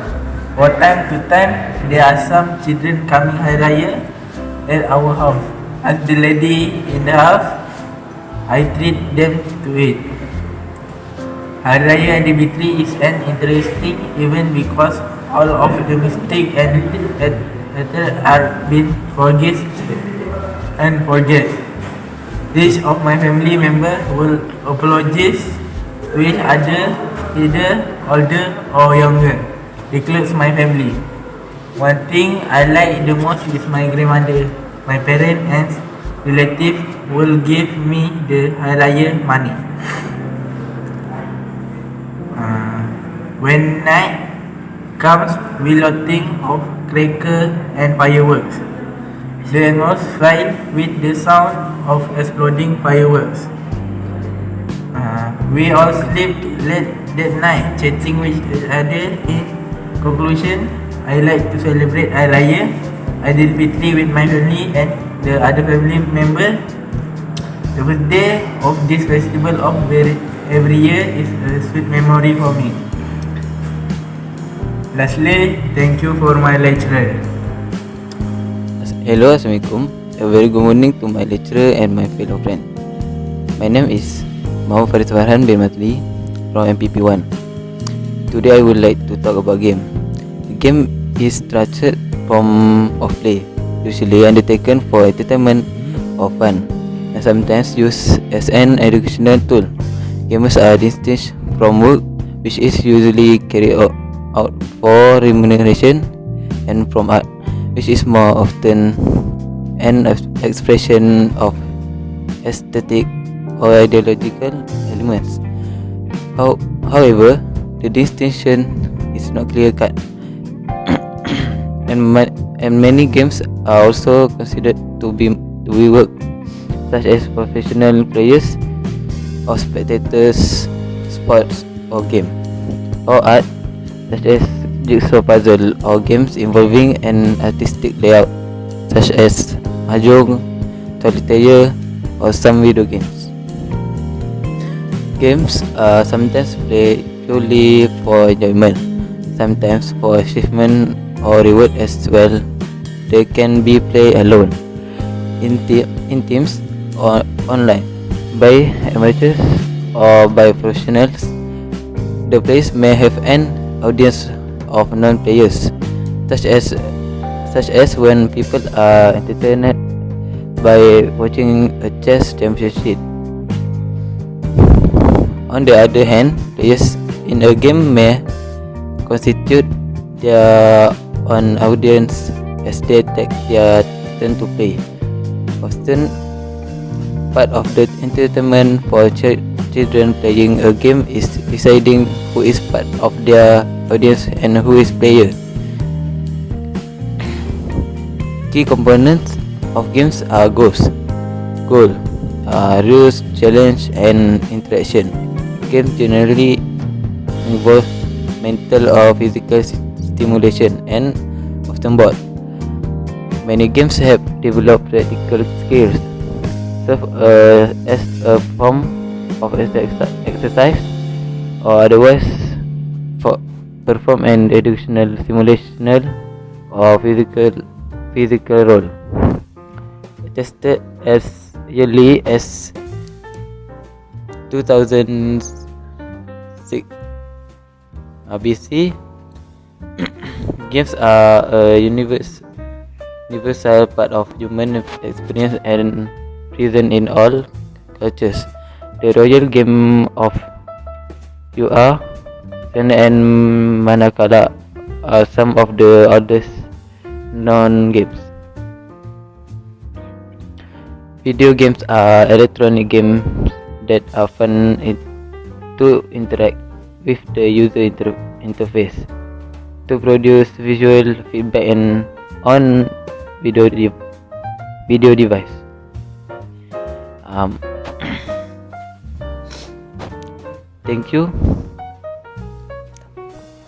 For time to time, there are some children coming Hari Raya at our house. As the lady in the house, I treat them to it. Hari Raya Aidilfitri is an interesting event because all of the mistakes and are been forget. Each of my family members will apologize to each other, either older or younger, includes my family. One thing I like the most is my grandmother. My parents and relatives will give me the Hari Raya money. When night comes, we loading of crackers and fireworks. The atmosphere with the sound of exploding fireworks. We all sleep late that night, chatting with each other. In conclusion, I like to celebrate Hari Raya Aidilfitri with my family and the other family members. The first day of this festival of every year is a sweet memory for me. Lastly, thank you for my lecturer. Hello, Assalamualaikum. A very good morning to my lecturer and my fellow friend. My name is Muhammad Farhan bin Matli from MPP 1. Today I would like to talk about game. The game is structured form of play, usually undertaken for entertainment or fun, and sometimes used as an educational tool. Games are distinct from work, which is usually carried out for remuneration, and from art, which is more often an expression of aesthetic or ideological elements. However, the distinction is not clear-cut, and many games are also considered to be work, such as professional players or spectators, sports or game, or art, such as jigsaw puzzle or games involving an artistic layout, such as mahjong, solitaire, or some video games. Games are sometimes played purely for enjoyment, sometimes for achievement or reward as well. They can be played alone, in teams, or online, by amateurs or by professionals. The plays may have an audience of non-players, such as when people are entertained by watching a chess championship. On the other hand, players in a game may constitute their own audience as they take their turn to play. Often, part of the entertainment for children playing a game is deciding who is part of their audience and who is player. Key components of games are goal, rules, challenge, and interaction. Games generally involve mental or physical stimulation and often both. Many games have developed practical skills, serve as a form of exercise, or otherwise perform an educational, simulational, or physical role. Tested as early as 2006 BC, games are a universal part of human experience and present in all cultures. The royal game of UR and Manakala are some of the oldest known games. Video games are electronic games that are fun to interact with the user interface, to produce visual feedback and on video device. Thank you.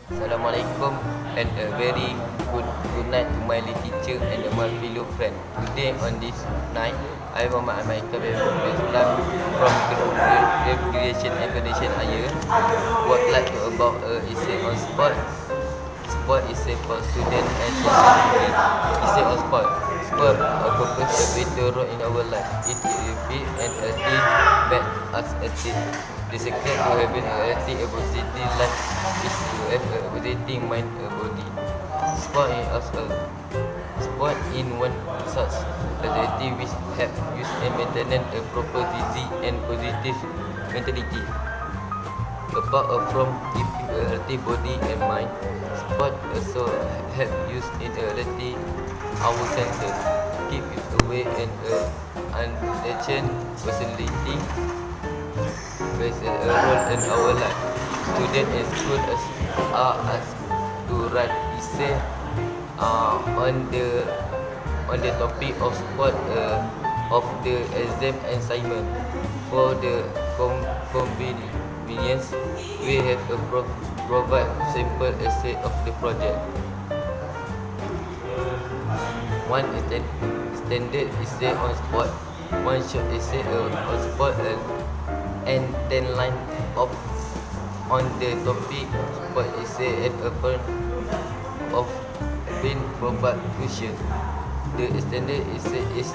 Assalamualaikum and a very good night to my little teacher and my fellow friend. Today on this night, I Muhammad Michael from Recreation and Condition Air would like to about essay on sport. Sport is a for student and society. Essay on sport. Sport occupies a vital role in our life. It fit and active make us active. The secret to having a healthy and positive life is to have a positive mind and body. Sport in one such activity which help use and maintain a proper physique and positive mentality. Apart from keeping a healthy body and mind, sport also help use in a healthy our senses, keep it away and unattached personality plays a role in our life. Students in school are asked to write essay on the topic of sport of the exam assignment. For the convenience, we have a provide simple essay of the project. One standard essay on sport, one short essay on sport, and 10 line on the topic sport essay and a point of being provide question. The standard is 14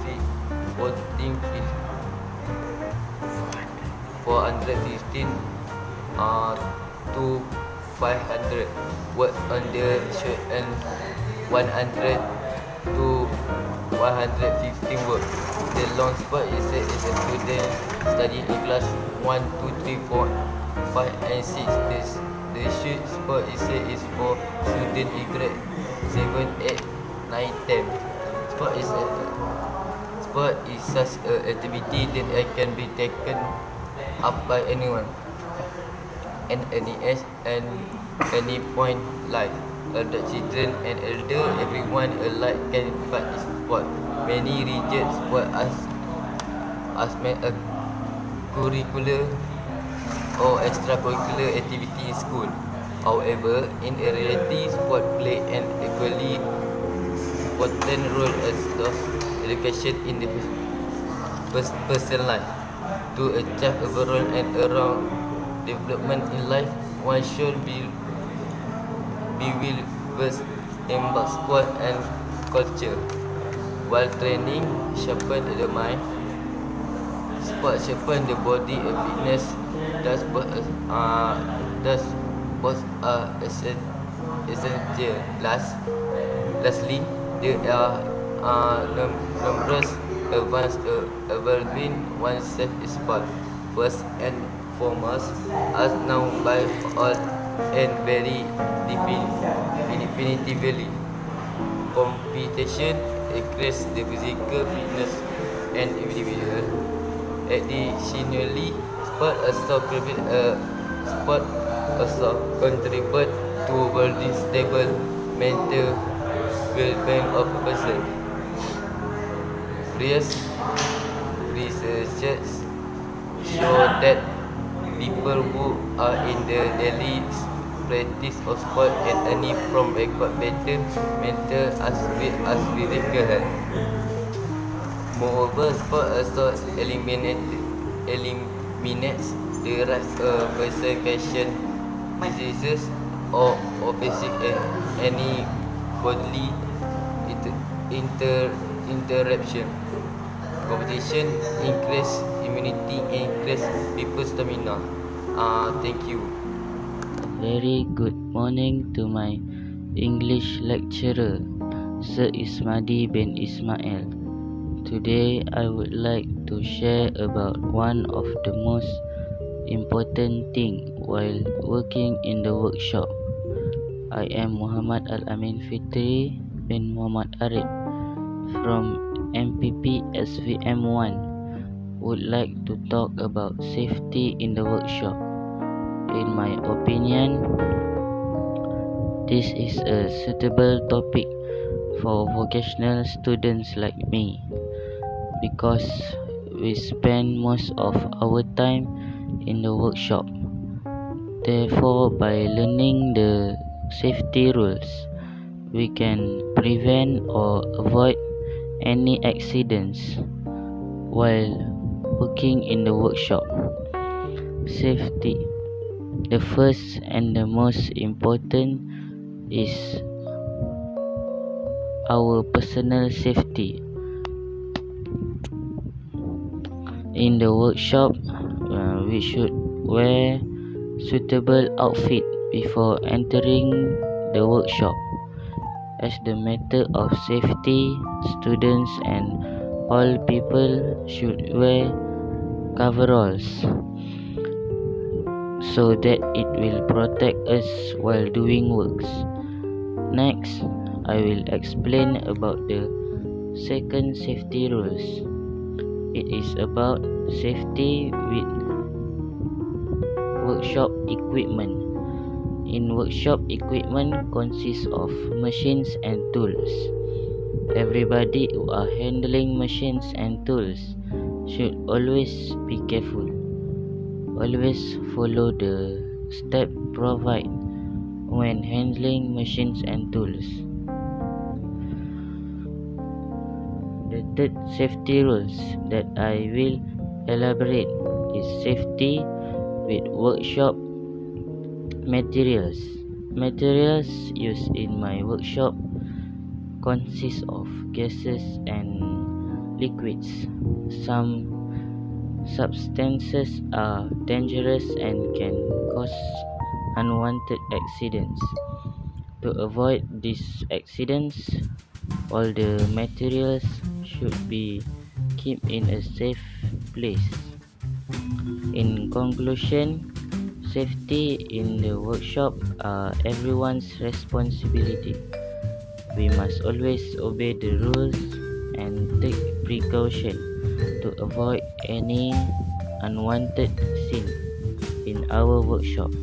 feet 415 to 500 word on the shirt and 100 to 115 word. The long spot is a student studying in class 1, 2, 3, 4, 5 and 6. The short spot is for student in grade 7, 8, 9, 10. Sport is such an activity that can be taken up by anyone at any age and any point life. Adult, children and elder, everyone alike can participate. Many rigid sport as a curricular or extracurricular activity in school. However, in reality, sport play an equally important role as does education in the personal life. To achieve overall and around development in life, one should be well versed in both sport and culture. While training sharpen the mind, sport sharpen the body and fitness. Thus both are essential. Lastly, there are numerous evolving oneself sport. First and foremost, as known by all and very definitively, competition increases the physical fitness and individual. Additionally, sport also contribute to building stable mental well-being of a person. Research show that people who are in the daily practice of sport can earn from record better mental as well as physical health. Moreover, sport also eliminates the risk of persecution, diseases or physical and any bodily interruption. Competition increase immunity, increase people's stamina. Thank you. Very good morning to my English lecturer, Sir Ismadi bin Ismail. Today I would like to share about one of the most important thing while working in the workshop. I am Muhammad Al-Amin Fitri bin Muhammad Arif from MPP SVM1. Would like to talk about safety in the workshop. In my opinion, this is a suitable topic for vocational students like me because we spend most of our time in the workshop. Therefore, by learning the safety rules, we can prevent or avoid any accidents while working in the workshop. Safety. The first and the most important is our personal safety. In the workshop, we should wear suitable outfit before entering the workshop. As the matter of safety, students and all people should wear coveralls so that it will protect us while doing works. Next, I will explain about the second safety rules. It is about safety with workshop equipment. In workshop equipment consists of machines and tools. Everybody who are handling machines and tools should always be careful. Always follow the step provided when handling machines and tools. The third safety rules that I will elaborate is safety with workshop materials. Materials used in my workshop consists of gases and liquids. Some substances are dangerous and can cause unwanted accidents. To avoid these accidents, all the materials should be kept in a safe place. In conclusion, safety in the workshop are everyone's responsibility. We must always obey the rules and take precaution to avoid any unwanted scene in our workshop.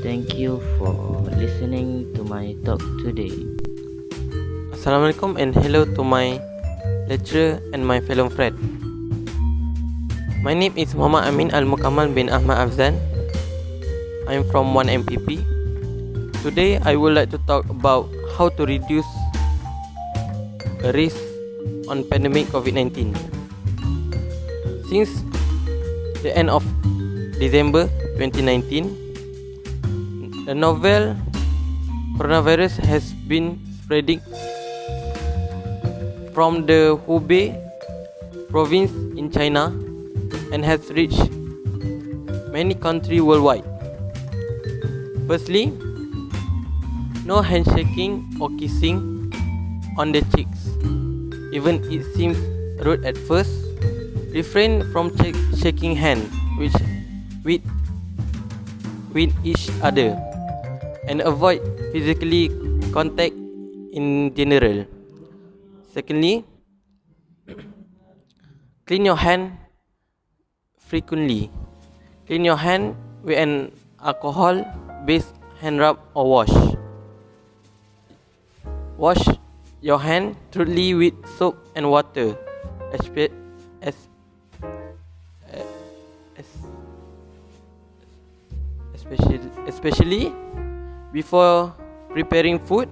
Thank you for listening to my talk today. Assalamualaikum and hello to my lecturer and my fellow friend. My name is Muhammad Amin Al-Mukammal bin Ahmad Afzan. I am from 1 MPP. Today I would like to talk about how to reduce a risk on pandemic COVID-19. Since the end of December 2019, the novel coronavirus has been spreading from the Hubei province in China and has reached many countries worldwide. Firstly, no handshaking or kissing on the cheeks. Even it seems rude at first, refrain from shaking hands with each other and avoid physically contact in general. Secondly, clean your hand frequently. Clean your hand with an alcohol-based hand rub or wash. Wash your hand thoroughly with soap and water, especially before preparing food,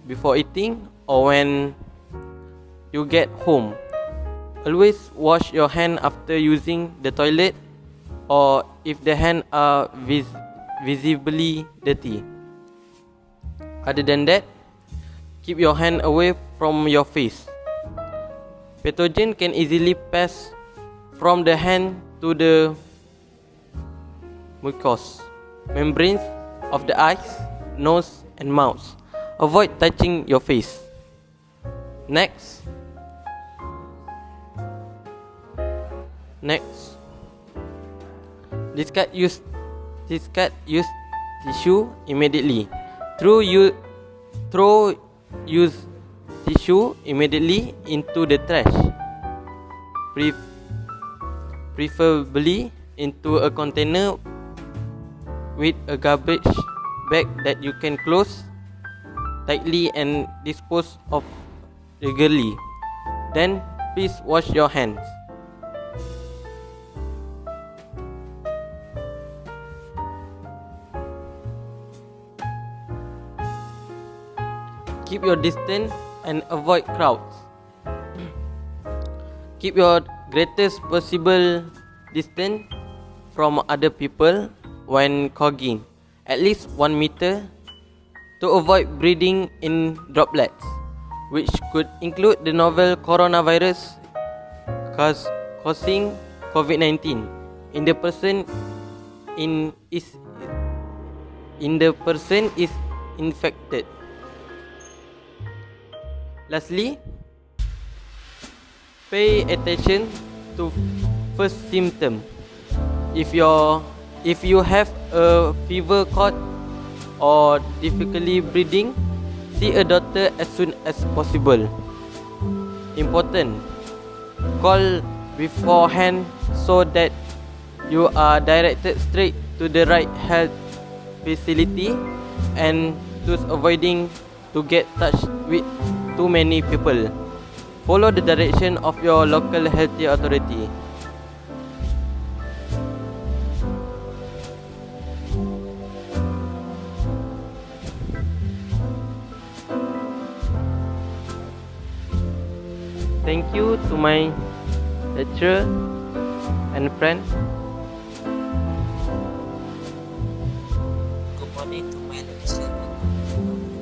before eating, or when you get home. Always wash your hand after using the toilet or if the hands are visibly dirty. Other than that, keep your hand away from your face. Pathogen can easily pass from the hand to the mucous membranes of the eyes, nose and mouth. Avoid touching your face. Next, discard used tissue immediately. Throw used tissue immediately into the trash, preferably into a container with a garbage bag that you can close tightly and dispose of regularly. Then please wash your hands. Keep your distance and avoid crowds. Keep your greatest possible distance from other people when coughing, at least 1 meter, to avoid breathing in droplets, which could include the novel coronavirus causing COVID-19 in the person is infected. Lastly, pay attention to first symptom. If you have a fever, cough, or difficulty breathing, see a doctor as soon as possible. Important, call beforehand so that you are directed straight to the right health facility and thus avoiding to get touched with too many people. Follow the direction of your local health authority. Thank you to my lecturer and friend. Good morning to my lecturer and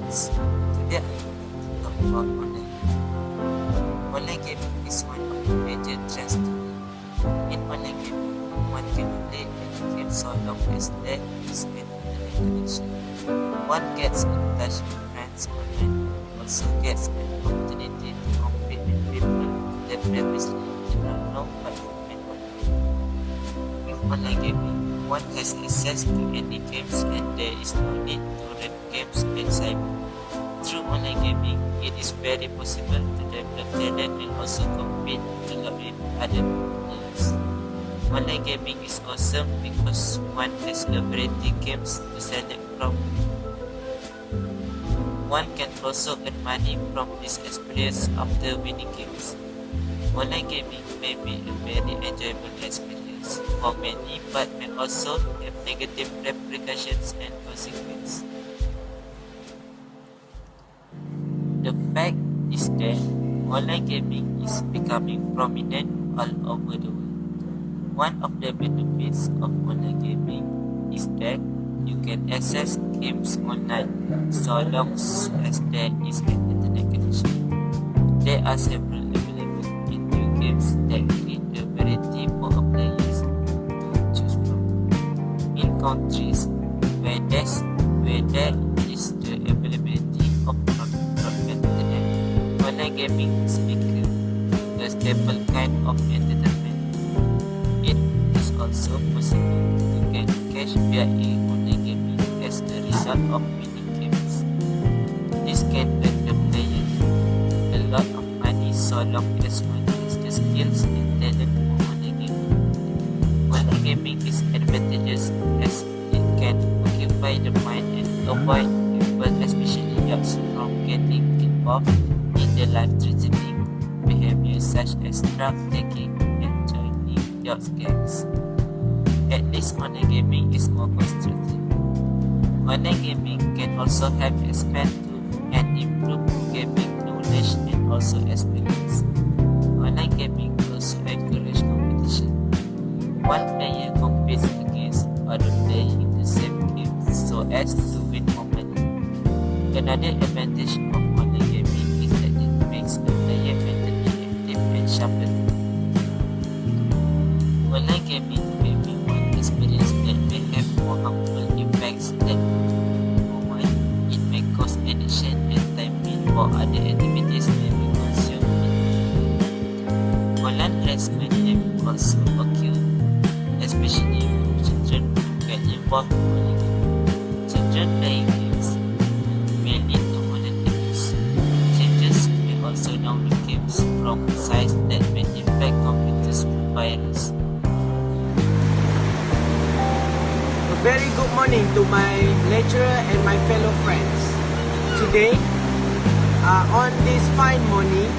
friends. Today I would like to talk about online gaming. Online gaming is one of the major trends today. In online gaming, one can play any game so long as there is an internet connection. One gets in touch with friends online, also gets an opportunity to compete with people that previously did not know but met online. With online gaming, one has access to any games and there is no need to rent games at cyber. Through online gaming, it is very possible to develop talent and also compete with other players. Online gaming is awesome because one has a variety of games to select from. One can also earn money from this experience after winning games. Online gaming may be a very enjoyable experience for many but may also have negative repercussions and consequences. The fact is that online gaming is becoming prominent all over the world. One of the benefits of online gaming is that you can access games online so long as there is an internet connection. There are several available new games that create a variety for players to choose from. In countries where there is the availability of broadband internet, online gaming is become a staple kind of entertainment. It is also possible to get cash via online gaming as a result of winning games. This can earn the players a lot of money so long as one has the skills and talent for online gaming. Online gaming is advantageous as it can occupy the mind and avoid people, especially youths, from getting involved in the life-threatening behavior such as drug taking and joining youth gangs. At least online gaming is more constructive. Online gaming can also help expand to and improve gaming knowledge and also experience. Online gaming also encourages competition. One player competes against other players in the same game so as to win more money. Another advantage of online gaming is that it makes the player mentally active and sharper. Online gaming may be one experience that may have more harmful effects than one. It may cause addiction and time for other activities may be consumed. Online harassment may also occur, especially when children get involved in online gaming. Children playing games may lead to online abuse. Children may also download games from sites that may infect computers with virus. A very good morning to my lecturer and my fellow friends. Today, on this fine morning,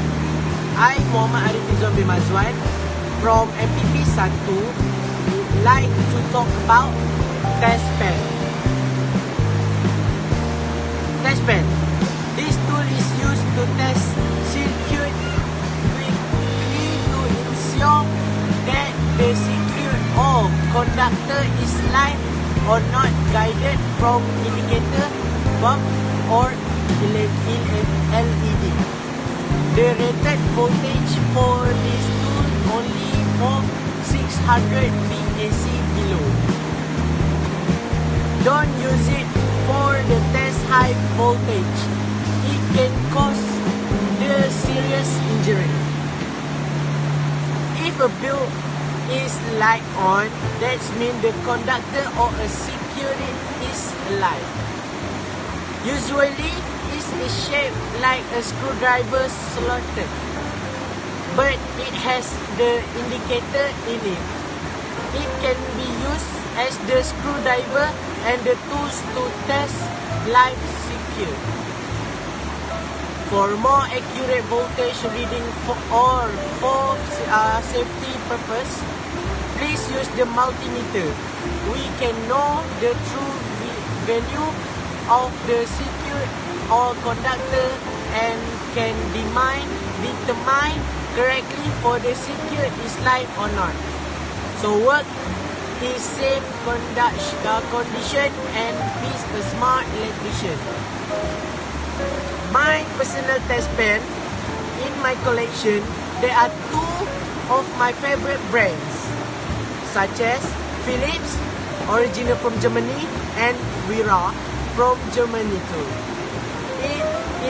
I, Muhammad bin Ilzam from MPP 1 would like to talk about test pen. Test pen. This tool is used to test circuit quickly to ensure that the circuit or conductor is live or not, guided from indicator, bulb or LED. The rated voltage for this tool only for 600 VAC below. Don't use it for the test high voltage. It can cause the serious injury. If a bulb is light on, that means the conductor or a circuit is alive. Usually, it's shaped like a screwdriver slotted, but it has the indicator in it. It can be used as the screwdriver and the tools to test live circuit. For more accurate voltage reading for safety purpose, please use the multimeter. We can know the true value of the circuit or conductor and can determine correctly for the circuit is live or not. So work is safe condition and be a smart electrician. My personal test pen in my collection, there are two of my favorite brands, such as Philips, original from Germany, and Wira from Germany too. It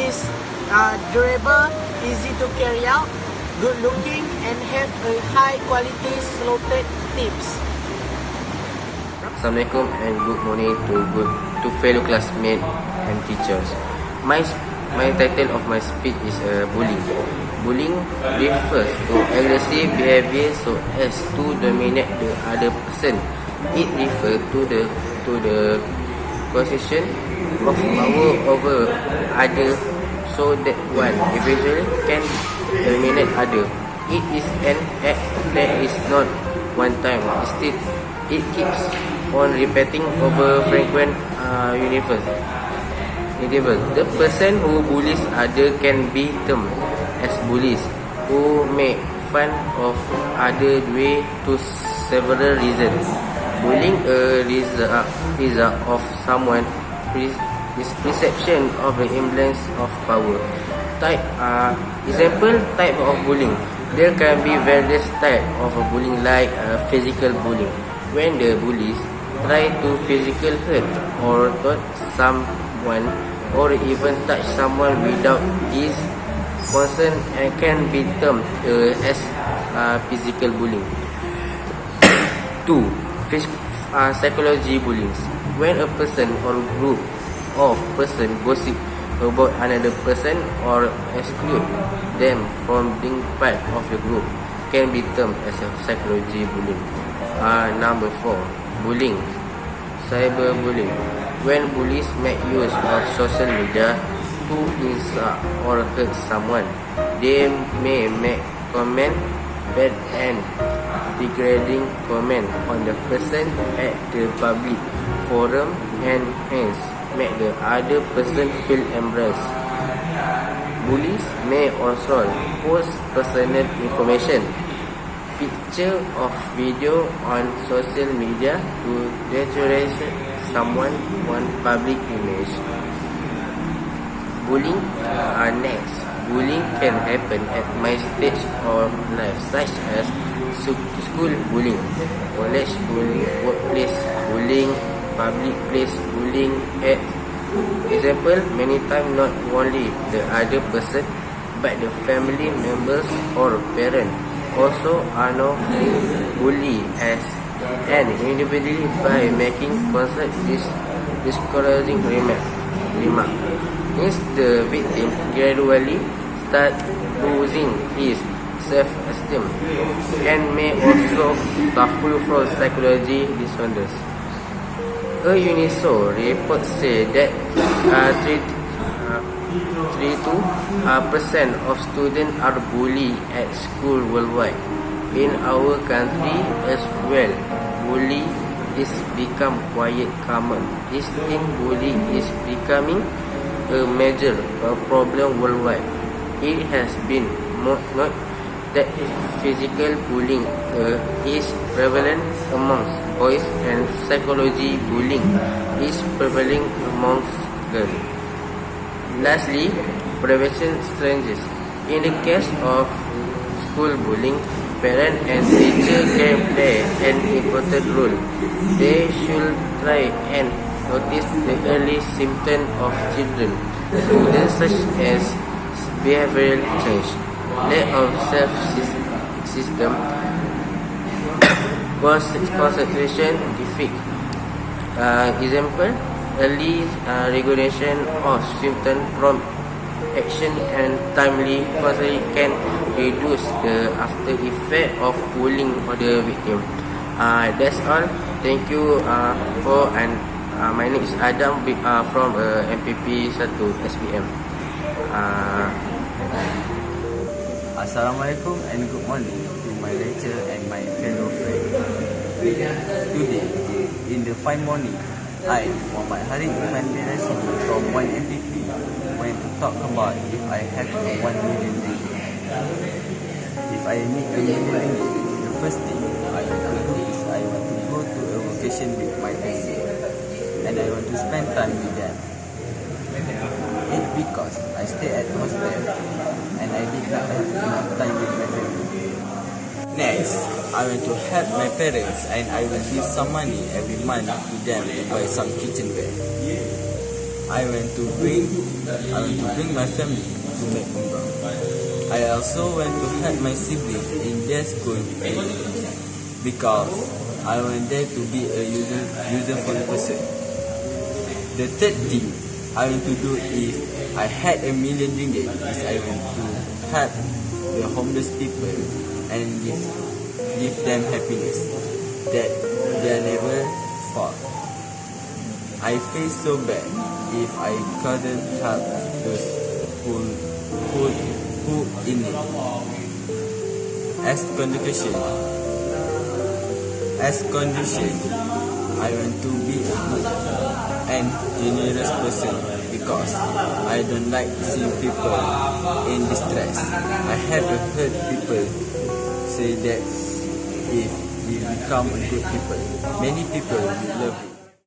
is durable, easy to carry out, good looking, and have a high quality slotted tips. Assalamualaikum and good morning to fellow classmates and teachers. My title of my speech is bullying. Bullying refers to aggressive behavior so as to dominate the other person. It refers to the possession of power over other so that one eventually can dominate other. It is an act that is not one time. Instead, it keeps on repeating over frequent intervals. The person who bullies other can be termed as bullies, who make fun of other due to several reasons. Bullying a result of someone's perception of the imbalance of power. Example type of bullying. There can be various types of bullying like physical bullying, when the bullies try to physically hurt or taunt someone or even touch someone without his consent and can be termed as physical bullying. 2. Psychology bullying. When a person or group of person gossip about another person or exclude them from being part of the group, can be termed as a psychology bullying. Number 4. Bullying. Cyberbullying. When bullies make use of social media to insult or hurt someone, they may make comment, bad and degrading comment on the person at the public forum and hence make the other person feel embarrassed. Bullies may also post personal information, picture of video on social media to deteriorate someone's public image. Bullying. Next, bullying can happen at my stage of life, such as school bullying, college bullying, workplace bullying, public place bullying. Example, many times not only the other person but the family members or parents also are now bullied as an individual by making constant discouraging remark. Hence, the victim gradually starts losing his self-esteem and may also suffer from psychology disorders. A UNISO report said that 32% of students are bullied at school worldwide. In our country as well, bullying is become quite common. Esteem bullying is becoming a major problem worldwide. It has been noted that physical bullying is prevalent amongst boys and psychology bullying is prevalent amongst girls. Lastly, prevention strategies. In the case of school bullying, parents and teachers can play an important role. They should try and notice the early symptoms of children, students such as behavioral change, lack of self-esteem, concentration defect. Example, early recognition of symptoms from action and timely counseling can reduce the after effect of bullying on the victim. That's all. Thank you my name is Adam from MPP 1 SPM. Assalamualaikum and good morning to my lecturer and my fellow friends. Today, in the fine morning, I, Muhammad Harim from 1 MPP, went to talk about if I have a 1 million ringgit. If I need a 1 million ringgit, the first thing I want to do is I want to go to a vacation with my family and I want to spend time with them. It because I stay at hostel and I did not have enough time with my family. Next, I want to help my parents and I will give some money every month to them to buy some kitchenware. I want to bring my family to make umrah. I also want to help my siblings in their school because I want them to be a useful person. The third thing I want to do if I had $1 million is I want to help the homeless people and give them happiness that they never fought. I feel so bad if I couldn't help those who in it. As condition, I want to be a good and generous person because I don't like seeing people in distress. I have heard people say that if we become good people, many people will love you.